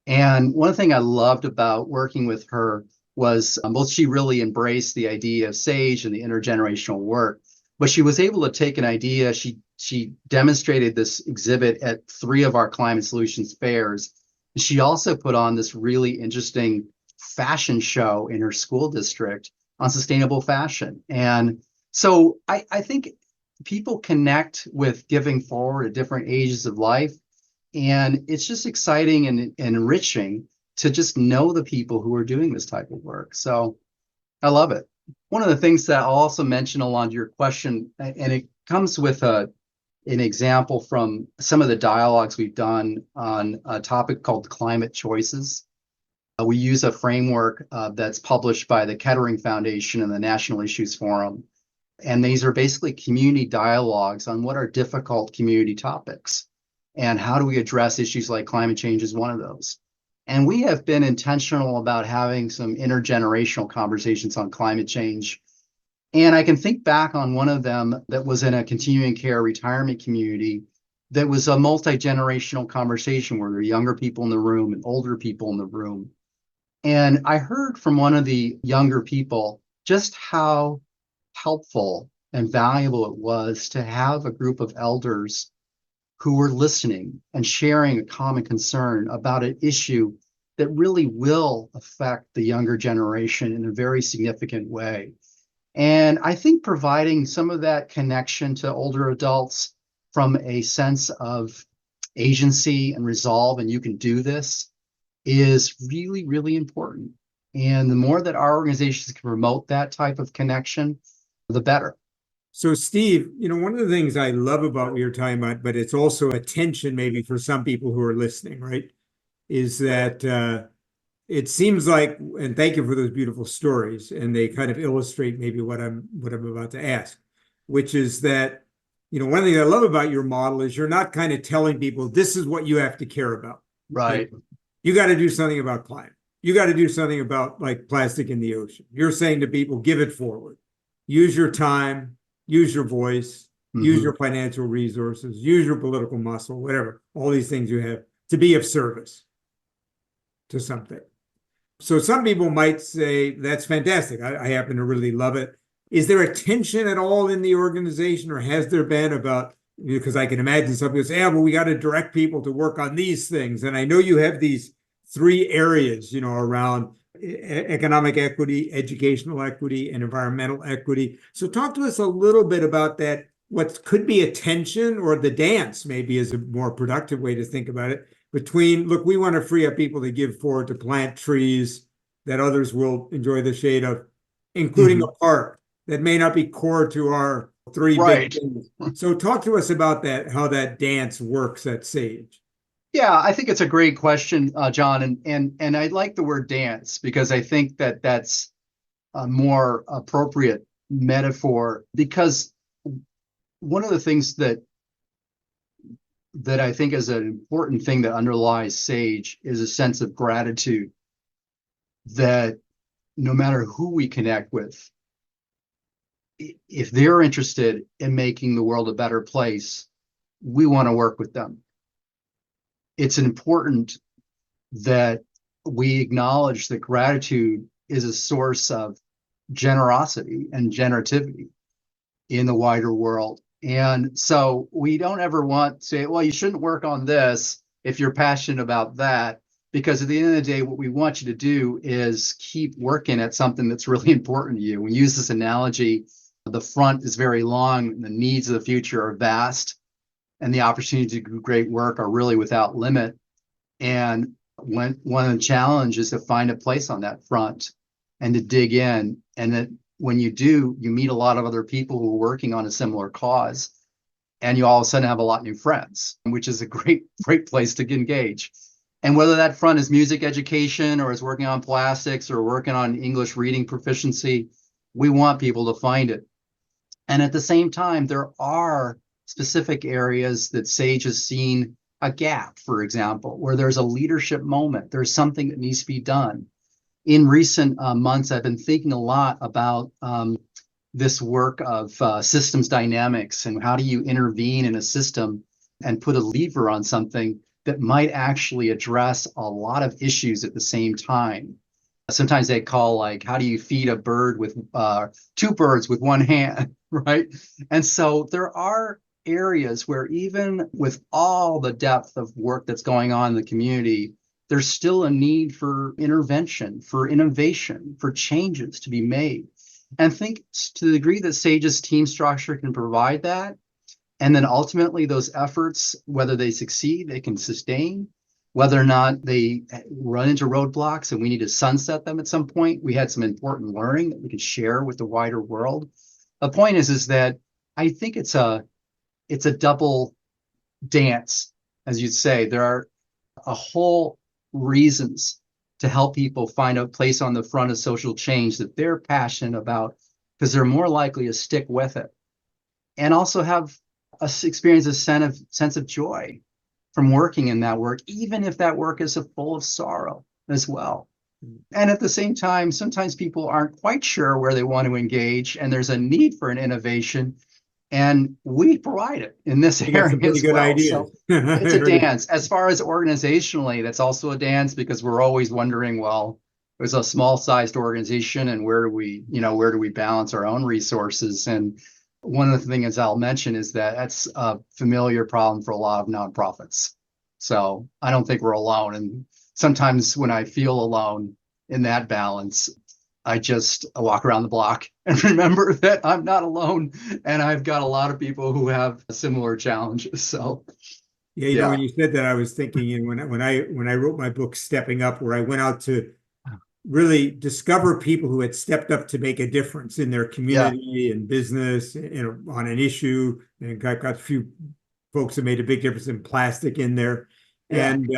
And one thing I loved about working with her was both she really embraced the idea of SAGE and the intergenerational work, but she was able to take an idea. She demonstrated this exhibit at 3 of our climate solutions fairs. She also put on this really interesting fashion show in her school district on sustainable fashion. And so I think people connect with giving forward at different ages of life. And it's just exciting and enriching to just know the people who are doing this type of work. So I love it. One of the things that I'll also mention along your question, and it comes with an example from some of the dialogues we've done on a topic called climate choices. We use a framework that's published by the Kettering Foundation and the National Issues Forum. And these are basically community dialogues on what are difficult community topics and how do we address issues like climate change is one of those. And we have been intentional about having some intergenerational conversations on climate change. And I can think back on one of them that was in a continuing care retirement community that was a multi-generational conversation where there were younger people in the room and older people in the room. And I heard from one of the younger people just how helpful and valuable it was to have a group of elders who were listening and sharing a common concern about an issue that really will affect the younger generation in a very significant way. And I think providing some of that connection to older adults from a sense of agency and resolve, and you can do this, is really, really important. And the more that our organizations can promote that type of connection, the better. So Steve, one of the things I love about what you're talking about, but it's also a tension maybe for some people who are listening, right, is that it seems like, and thank you for those beautiful stories, and they kind of illustrate maybe what I'm about to ask, which is that, one of the things I love about your model is you're not kind of telling people this is what you have to care about. Right. You got to do something about climate. You got to do something about plastic in the ocean. You're saying to people, give it forward. Use your time, use your voice, use your financial resources, use your political muscle, whatever, all these things you have to be of service to something. So some people might say, that's fantastic. I happen to really love it. Is there a tension at all in the organization, or has there been about, because I can imagine some people say, yeah, well, we got to direct people to work on these things. And I know you have these 3 areas, around economic equity, educational equity, and environmental equity. So talk to us a little bit about that, what could be a tension, or the dance maybe is a more productive way to think about it, between, look, we want to free up people to give forward to plant trees that others will enjoy the shade of, including a park that may not be core to our 3 big things. So talk to us about that, how that dance works at SAGE. Yeah, I think it's a great question, John, and I like the word dance because I think that that's a more appropriate metaphor, because one of the things that I think is an important thing that underlies sage is a sense of gratitude, that no matter who we connect with, if they're interested in making the world a better place, we want to work with them. It's important that we acknowledge that gratitude is a source of generosity and generativity in the wider world. And so we don't ever want to say, well, you shouldn't work on this if you're passionate about that, because at the end of the day, what we want you to do is keep working at something that's really important to you. We use this analogy: the front is very long, and the needs of the future are vast, and the opportunities to do great work are really without limit. And one of the challenges is to find a place on that front and to dig in. And that when you do, you meet a lot of other people who are working on a similar cause, and you all of a sudden have a lot of new friends, which is a great place to engage. And whether that front is music education, or is working on plastics, or working on English reading proficiency, we want people to find it. And at the same time, there are specific areas that SAGE has seen a gap, for example, where there's a leadership moment, there's something that needs to be done. In recent months, I've been thinking a lot about this work of systems dynamics, and how do you intervene in a system and put a lever on something that might actually address a lot of issues at the same time. Sometimes they call, like, how do you feed a bird with two birds with one hand, right? And so there are areas where, even with all the depth of work that's going on in the community, there's still a need for intervention, for innovation, for changes to be made. And I think to the degree that SAGE's team structure can provide that, and then ultimately those efforts, whether they succeed, they can sustain, whether or not they run into roadblocks and we need to sunset them at some point, we had some important learning that we could share with the wider world. The point is that I think it's a double dance, as you'd say. There are a whole reasons to help people find a place on the front of social change that they're passionate about, because they're more likely to stick with it, and also have experience a sense of joy from working in that work, even if that work is full of sorrow as well. And at the same time, sometimes people aren't quite sure where they want to engage, and there's a need for an innovation, and we provide it in this area as well. So it's a dance. As far as organizationally, that's also a dance, because we're always wondering, well, there's a small-sized organization, and where do we balance our own resources? And one of the things I'll mention is that that's a familiar problem for a lot of nonprofits. So I don't think we're alone. And sometimes when I feel alone in that balance, I just walk around the block and remember that I'm not alone, and I've got a lot of people who have similar challenges. So yeah, you know, when you said that, I was thinking, and when I wrote my book Stepping Up, where I went out to really discover people who had stepped up to make a difference in their community and business, on an issue, and got a few folks that made a big difference in plastic in there. And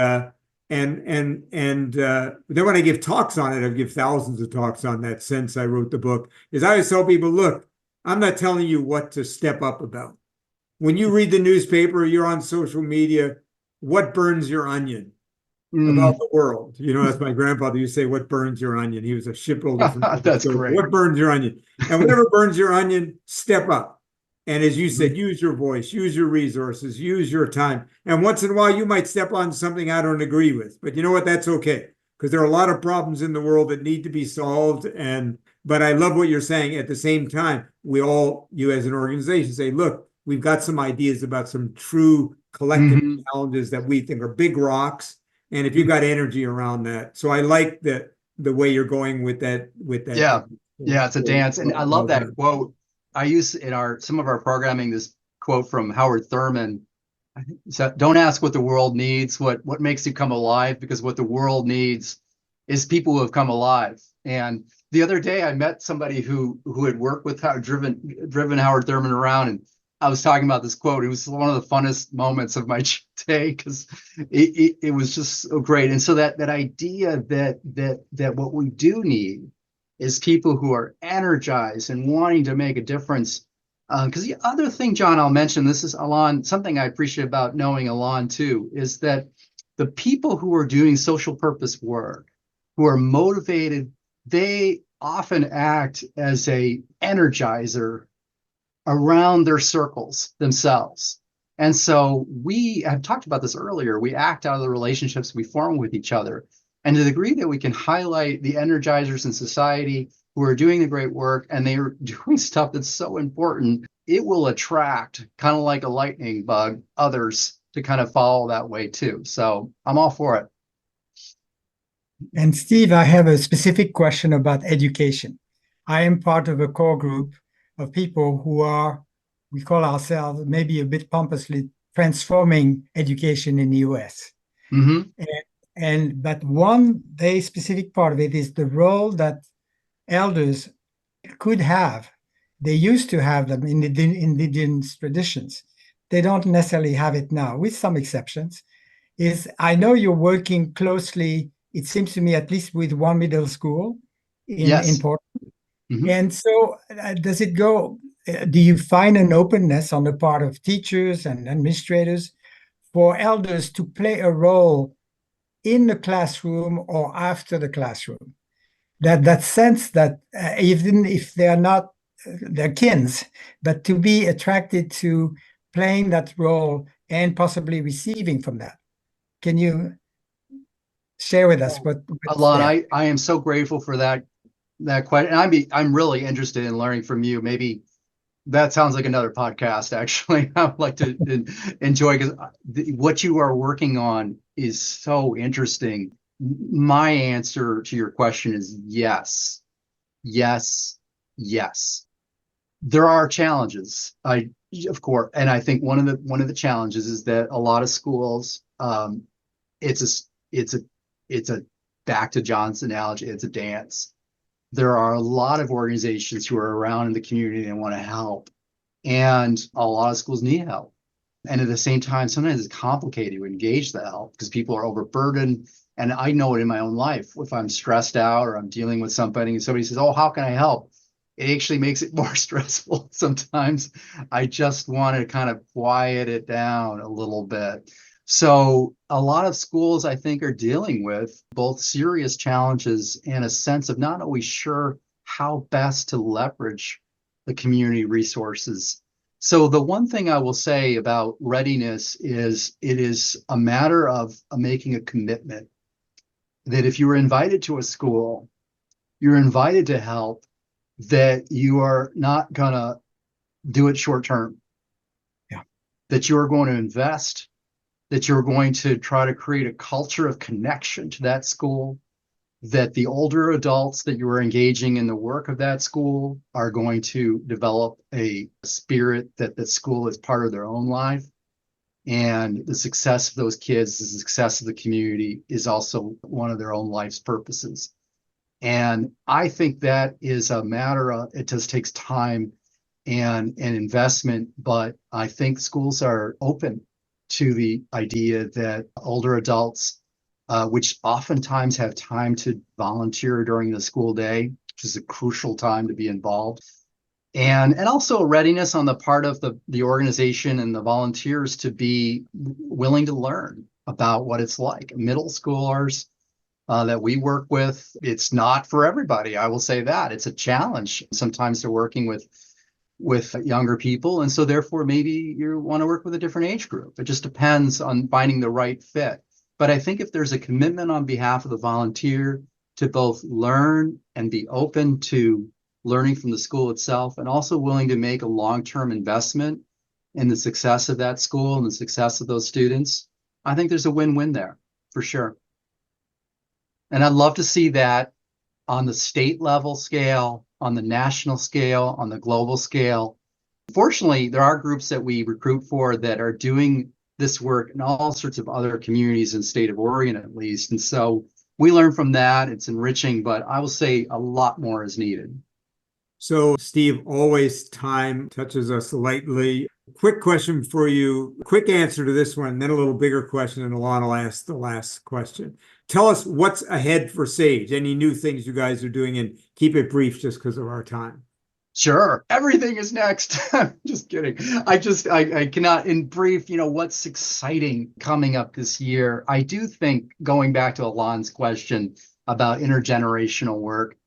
then when I give talks on it, I give thousands of talks on that since I wrote the book, is I always tell people, look, I'm not telling you what to step up about. When you read the newspaper, you're on social media, what burns your onion about the world? You know, that's my grandfather used to say, what burns your onion? He was a shipbuilder from That's great. What burns your onion? And whatever burns your onion, step up. And as you said, use your voice, use your resources, use your time. And once in a while, you might step on something I don't agree with. But you know what? That's okay, because there are a lot of problems in the world that need to be solved. But I love what you're saying. At the same time, you as an organization, say, look, we've got some ideas about some true collective challenges that we think are big rocks. And if you've got energy around that. So I like the way you're going with that. Yeah, it's a dance. And I love that quote. I use in some of our programming this quote from Howard Thurman. So don't ask what the world needs, what makes you come alive, because what the world needs is people who have come alive. And the other day I met somebody who had worked with driven Howard Thurman around, and I was talking about this quote. It was one of the funnest moments of my day because it was just so great. And so that idea that what we do need is people who are energized and wanting to make a difference. Because the other thing, John, I'll mention, this is Alon, something I appreciate about knowing Alon too, is that the people who are doing social purpose work, who are motivated, they often act as a energizer around their circles themselves. And so we have talked about this earlier. We act out of the relationships we form with each other. And to the degree that we can highlight the energizers in society who are doing the great work and they are doing stuff that's so important, it will attract, kind of like a lightning bug, others to kind of follow that way too. So I'm all for it. And Steve, I have a specific question about education. I am part of a core group of people who are, we call ourselves maybe a bit pompously, transforming education in the US. Mm-hmm. But one very specific part of it is the role that elders could have. They used to have them in the indigenous traditions. They don't necessarily have it now, with some exceptions. I know you're working closely, it seems to me, at least with one middle school in Portland. Mm-hmm. And so does it go, do you find an openness on the part of teachers and administrators for elders to play a role in the classroom or after the classroom? That sense that even if they are not their kins, but to be attracted to playing that role and possibly receiving from that. Can you share with us what's Alon, there? I am so grateful for that question. I'm really interested in learning from you. Maybe that sounds like another podcast, actually. I would like to enjoy, because what you are working on is so interesting. My answer to your question is yes, yes, yes. There are challenges, of course, and I think one of the challenges is that a lot of schools, it's a back to John's analogy, it's a dance. There are a lot of organizations who are around in the community and want to help, and a lot of schools need help. And at the same time, sometimes it's complicated to engage the help because people are overburdened. And I know it in my own life. If I'm stressed out or I'm dealing with somebody and somebody says, "Oh, how can I help?" It actually makes it more stressful. Sometimes I just want to kind of quiet it down a little bit. So a lot of schools, I think, are dealing with both serious challenges and a sense of not always sure how best to leverage the community resources. So the one thing I will say about readiness is it is a matter of making a commitment that if you are invited to a school, you're invited to help, that you are not going to do it short term. Yeah. That you are going to invest, that you're going to try to create a culture of connection to that school, that the older adults that you are engaging in the work of that school are going to develop a spirit that the school is part of their own life. And the success of those kids, the success of the community is also one of their own life's purposes. And I think that is a matter of, it just takes time and investment, but I think schools are open to the idea that older adults, which oftentimes have time to volunteer during the school day, which is a crucial time to be involved, and also a readiness on the part of the organization and the volunteers to be willing to learn about what it's like. Middle schoolers that we work with, it's not for everybody. I will say that it's a challenge. Sometimes they're working with younger people, and so therefore maybe you want to work with a different age group. It just depends on finding the right fit. But I think if there's a commitment on behalf of the volunteer to both learn and be open to learning from the school itself, and also willing to make a long-term investment in the success of that school and the success of those students, I think there's a win-win there for sure. And I'd love to see that on the state level scale, on the national scale, on the global scale. Fortunately, there are groups that we recruit for that are doing this work in all sorts of other communities in the state of Oregon, at least. And so we learn from that. It's enriching, but I will say a lot more is needed. So, Steve, always time touches us lightly. Quick question for you, quick answer to this one, then a little bigger question, and Alon will ask the last question. Tell us what's ahead for Sage, any new things you guys are doing, and keep it brief just because of our time. Sure. Everything is next. Just kidding. I cannot, in brief, what's exciting coming up this year. I do think, going back to Alon's question about intergenerational work,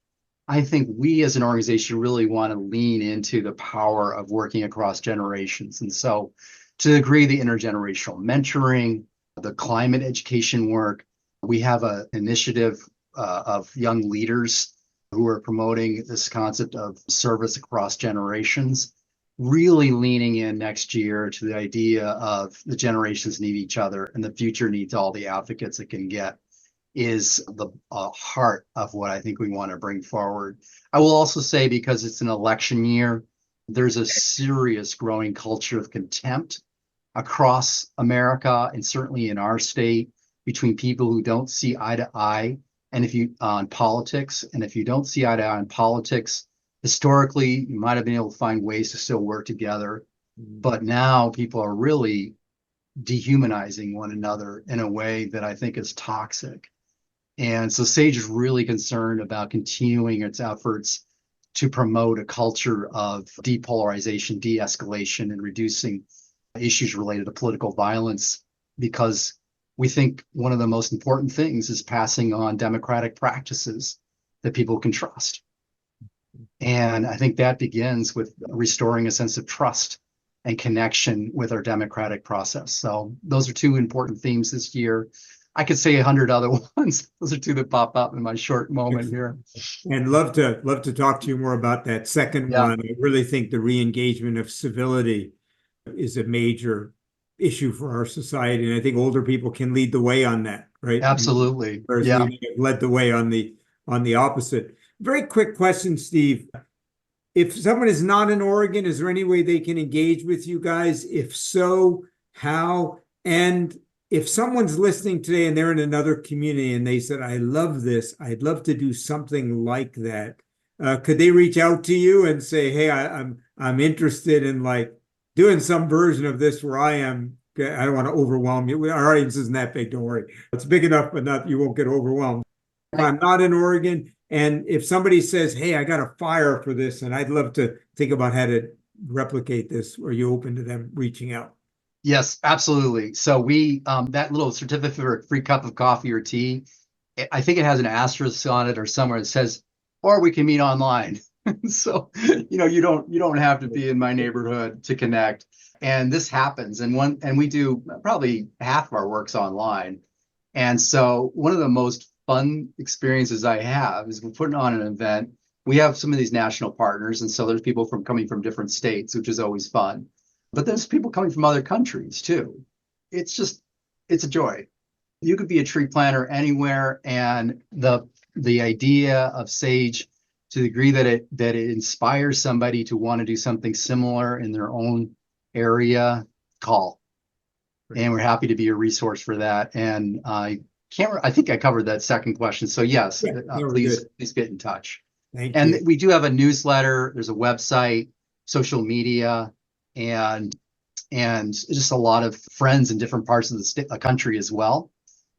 I think we as an organization really want to lean into the power of working across generations. And so, to the degree the intergenerational mentoring, the climate education work, we have an initiative of young leaders who are promoting this concept of service across generations, really leaning in next year to the idea of the generations need each other and the future needs all the advocates it can get, is the heart of what I think we want to bring forward. I will also say, because it's an election year, there's a serious growing culture of contempt across America and certainly in our state between people who don't see eye to eye on politics. And if you don't see eye to eye on politics, historically, you might have been able to find ways to still work together. But now people are really dehumanizing one another in a way that I think is toxic. And so Sage is really concerned about continuing its efforts to promote a culture of depolarization, de-escalation, and reducing issues related to political violence, because we think one of the most important things is passing on democratic practices that people can trust. And I think that begins with restoring a sense of trust and connection with our democratic process. So those are two important themes this year. I could say 100 other ones. Those are two that pop up in my short moment here. And love to talk to you more about that second one. I really think the re-engagement of civility is a major issue for our society, and I think older people can lead the way on that, right? Absolutely. Whereas we may have led the way on the opposite. Very quick question, Steve. If someone is not in Oregon, is there any way they can engage with you guys? If so, how? And if someone's listening today and they're in another community and they said, I love this, I'd love to do something like that, could they reach out to you and say, hey, I'm interested in like doing some version of this where I am? I don't want to overwhelm you. Our audience isn't that big, don't worry. It's big enough, but you won't get overwhelmed. If I'm not in Oregon, and if somebody says, hey, I got a fire for this, and I'd love to think about how to replicate this, are you open to them reaching out? Yes, absolutely. So we, that little certificate for a free cup of coffee or tea, I think it has an asterisk on it or somewhere that says, or we can meet online. So, you don't have to be in my neighborhood to connect. And this happens. And we do probably half of our work's online. And so one of the most fun experiences I have is we're putting on an event. We have some of these national partners. And so there's people coming from different states, which is always fun. But there's people coming from other countries too. It's a joy. You could be a tree planter anywhere. And the idea of Sage, to the degree that it inspires somebody to want to do something similar in their own area, call. And we're happy to be a resource for that. And I think I covered that second question. So yes, please get in touch. Thank you. We do have a newsletter. There's a website, social media, and just a lot of friends in different parts of the country as well.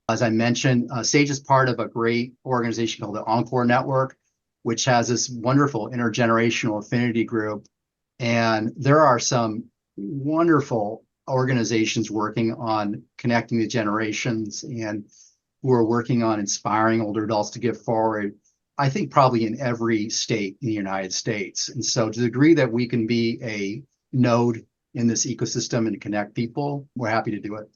As I mentioned, Sage is part of a great organization called the Encore Network, which has this wonderful intergenerational affinity group. And there are some wonderful organizations working on connecting the generations and who are working on inspiring older adults to give forward, I think probably in every state in the United States. And so to the degree that we can be a node in this ecosystem and connect people, we're happy to do it.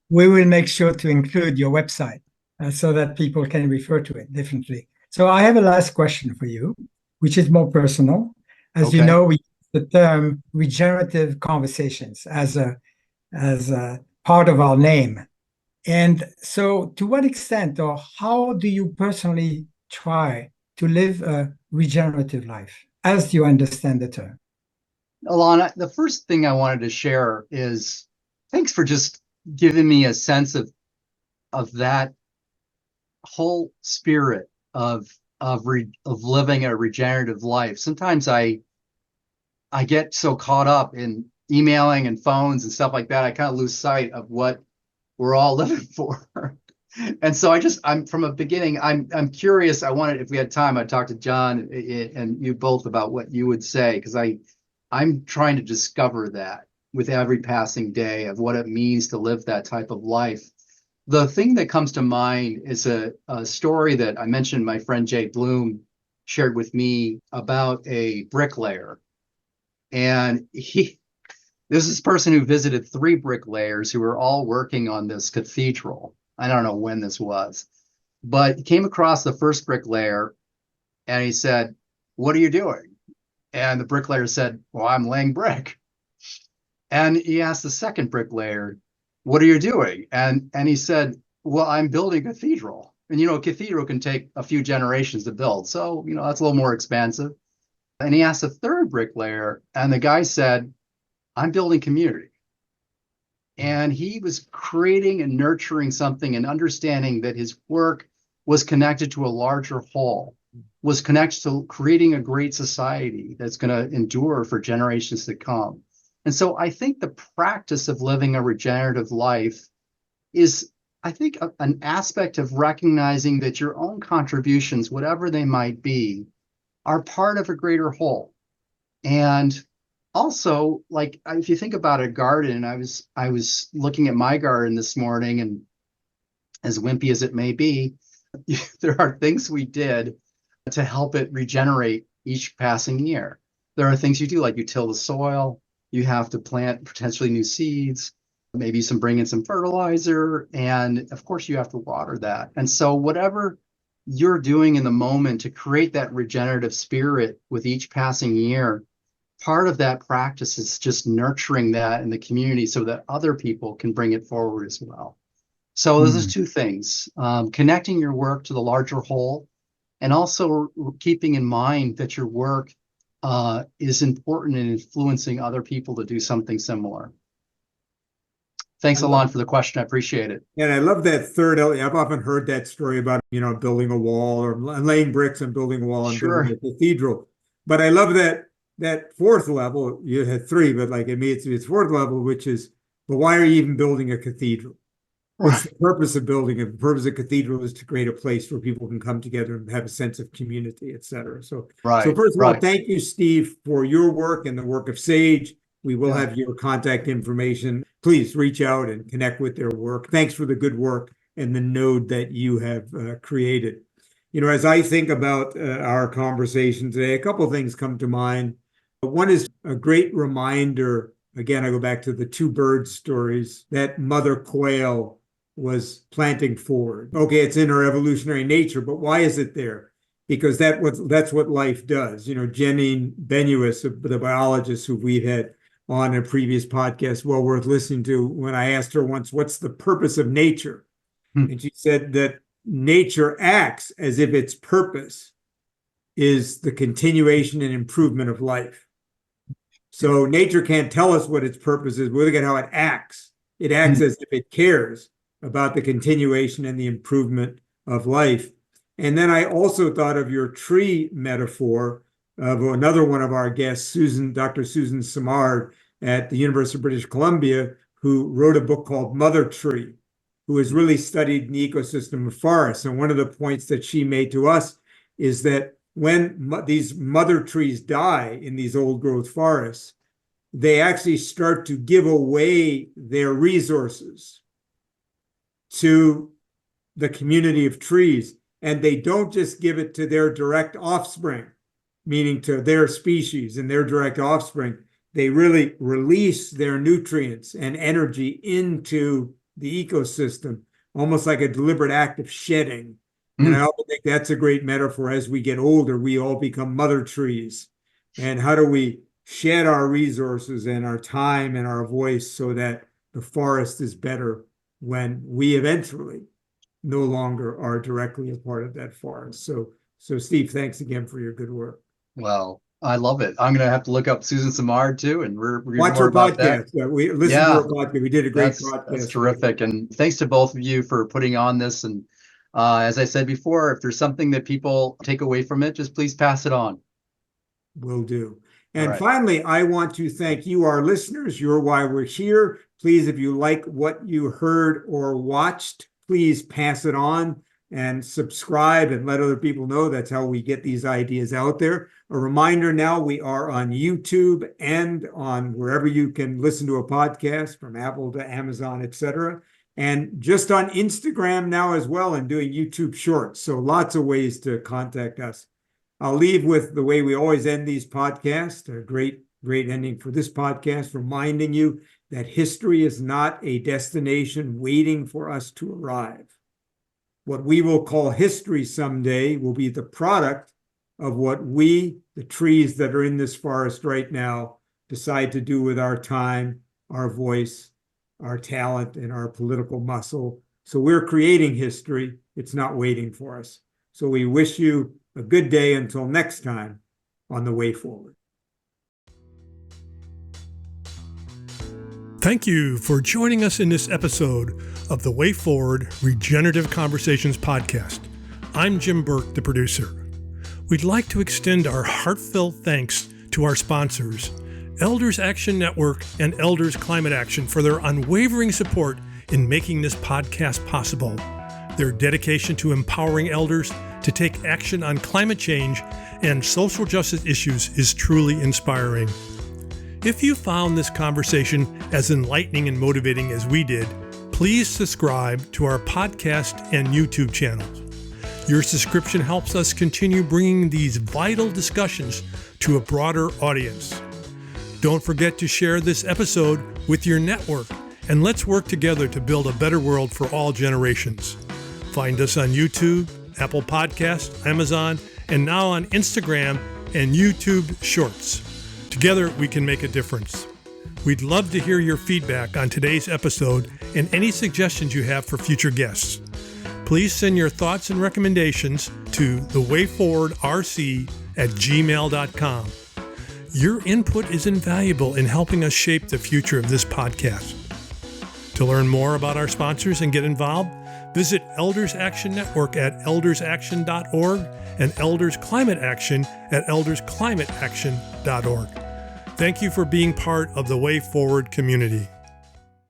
We will make sure to include your website so that people can refer to it, definitely. So I have a last question for you, which is more personal. As you know, we use the term regenerative conversations as a part of our name. And so to what extent or how do you personally try to live a regenerative life as you understand the term? Alana, the first thing I wanted to share is thanks for just giving me a sense of that whole spirit of of living a regenerative life. Sometimes I get so caught up in emailing and phones and stuff like that, I kind of lose sight of what we're all living for. And so I'm from a beginning, I'm curious. I wanted, if we had time, I'd talk to John and you both about what you would say, because I'm trying to discover that with every passing day of what it means to live that type of life. The thing that comes to mind is a story that I mentioned my friend Jay Bloom shared with me about a bricklayer. And this is this person who visited 3 bricklayers who were all working on this cathedral. I don't know when this was, but he came across the first bricklayer and he said, "What are you doing?" And the bricklayer said, "Well, I'm laying brick." And he asked the second bricklayer, "What are you doing?" And he said, "Well, I'm building a cathedral." And, a cathedral can take a few generations to build. So, that's a little more expensive. And he asked the third bricklayer, and the guy said, "I'm building community." And he was creating and nurturing something and understanding that his work was connected to a larger whole, was connected to creating a great society that's going to endure for generations to come. And so I think the practice of living a regenerative life is, I think, an aspect of recognizing that your own contributions, whatever they might be, are part of a greater whole. And also, like, if you think about a garden, I was looking at my garden this morning, and as wimpy as it may be, there are things we did to help it regenerate each passing year. There are things you do, like you till the soil, you have to plant potentially new seeds, maybe bring in some fertilizer, and of course you have to water that. And so whatever you're doing in the moment to create that regenerative spirit with each passing year, part of that practice is just nurturing that in the community so that other people can bring it forward as well. So those are 2 things, connecting your work to the larger whole, and also keeping in mind that your work is important in influencing other people to do something similar. Thanks, Alon, for the question. I appreciate it. And I love that third element. I've often heard that story about, building a wall or laying bricks and building a wall and building a cathedral. But I love that fourth level. You had 3, but like me, it's fourth level, which is, but why are you even building a cathedral? What's the purpose of building it? The purpose of a cathedral is to create a place where people can come together and have a sense of community, et cetera. So first of all, thank you, Steve, for your work and the work of SAGE. We will have your contact information. Please reach out and connect with their work. Thanks for the good work and the node that you have created. As I think about our conversation today, a couple of things come to mind. One is a great reminder. Again, I go back to the 2 bird stories that mother quail was planting forward. Okay, it's in our evolutionary nature, but why is it there? Because that's what life does. Jenny Benuis, the biologist who we've had on a previous podcast, well worth listening to, when I asked her once, what's the purpose of nature? And she said that nature acts as if its purpose is the continuation and improvement of life. So nature can't tell us what its purpose is. We look at how it acts. It acts as if it cares about the continuation and the improvement of life. And then I also thought of your tree metaphor of another one of our guests, Dr. Susan Simard at the University of British Columbia, who wrote a book called Mother Tree, who has really studied the ecosystem of forests. And one of the points that she made to us is that when these mother trees die in these old growth forests, they actually start to give away their resources to the community of trees. And they don't just give it to their direct offspring, meaning to their species and their direct offspring. They really release their nutrients and energy into the ecosystem, almost like a deliberate act of shedding. And I also think that's a great metaphor. As we get older, we all become mother trees. And how do we shed our resources and our time and our voice so that the forest is better when we eventually no longer are directly a part of that forest? So Steve, thanks again for your good work. Well, I love it. I'm going to have to look up Susan Simard too and read watch more her about podcast. that. We listen to her podcast. We did a great podcast. That's terrific. And thanks to both of you for putting on this and As I said before, if there's something that people take away from it, just please pass it on. Will do. And right. Finally, I want to thank you, our listeners. You're why we're here. Please, if you like what you heard or watched, please pass it on and subscribe and let other people know. That's how we get these ideas out there. A reminder now, we are on YouTube and on wherever you can listen to a podcast, from Apple to Amazon, etc. And just on Instagram now as well, and doing YouTube Shorts. So lots of ways to contact us. I'll leave with the way we always end these podcasts, a great ending for this podcast, reminding you that history is not a destination waiting for us to arrive. What we will call history someday will be the product of what we, the trees that are in this forest right now, decide to do with our time, our voice, our talent, and our political muscle. So we're creating history. It's not waiting for us. So we wish you a good day until next time on The Way Forward. Thank you for joining us in this episode of the Way Forward Regenerative Conversations podcast. I'm Jim Burke, the producer. We'd like to extend our heartfelt thanks to our sponsors, Elders Action Network and Elders Climate Action, for their unwavering support in making this podcast possible. Their dedication to empowering elders to take action on climate change and social justice issues is truly inspiring. If you found this conversation as enlightening and motivating as we did, please subscribe to our podcast and YouTube channels. Your subscription helps us continue bringing these vital discussions to a broader audience. Don't forget to share this episode with your network, and let's work together to build a better world for all generations. Find us on YouTube, Apple Podcasts, Amazon, and now on Instagram and YouTube Shorts. Together, we can make a difference. We'd love to hear your feedback on today's episode and any suggestions you have for future guests. Please send your thoughts and recommendations to thewayforwardrc@gmail.com. Your input is invaluable in helping us shape the future of this podcast. To learn more about our sponsors and get involved, visit Elders Action Network at eldersaction.org and Elders Climate Action at eldersclimateaction.org. Thank you for being part of the Way Forward community.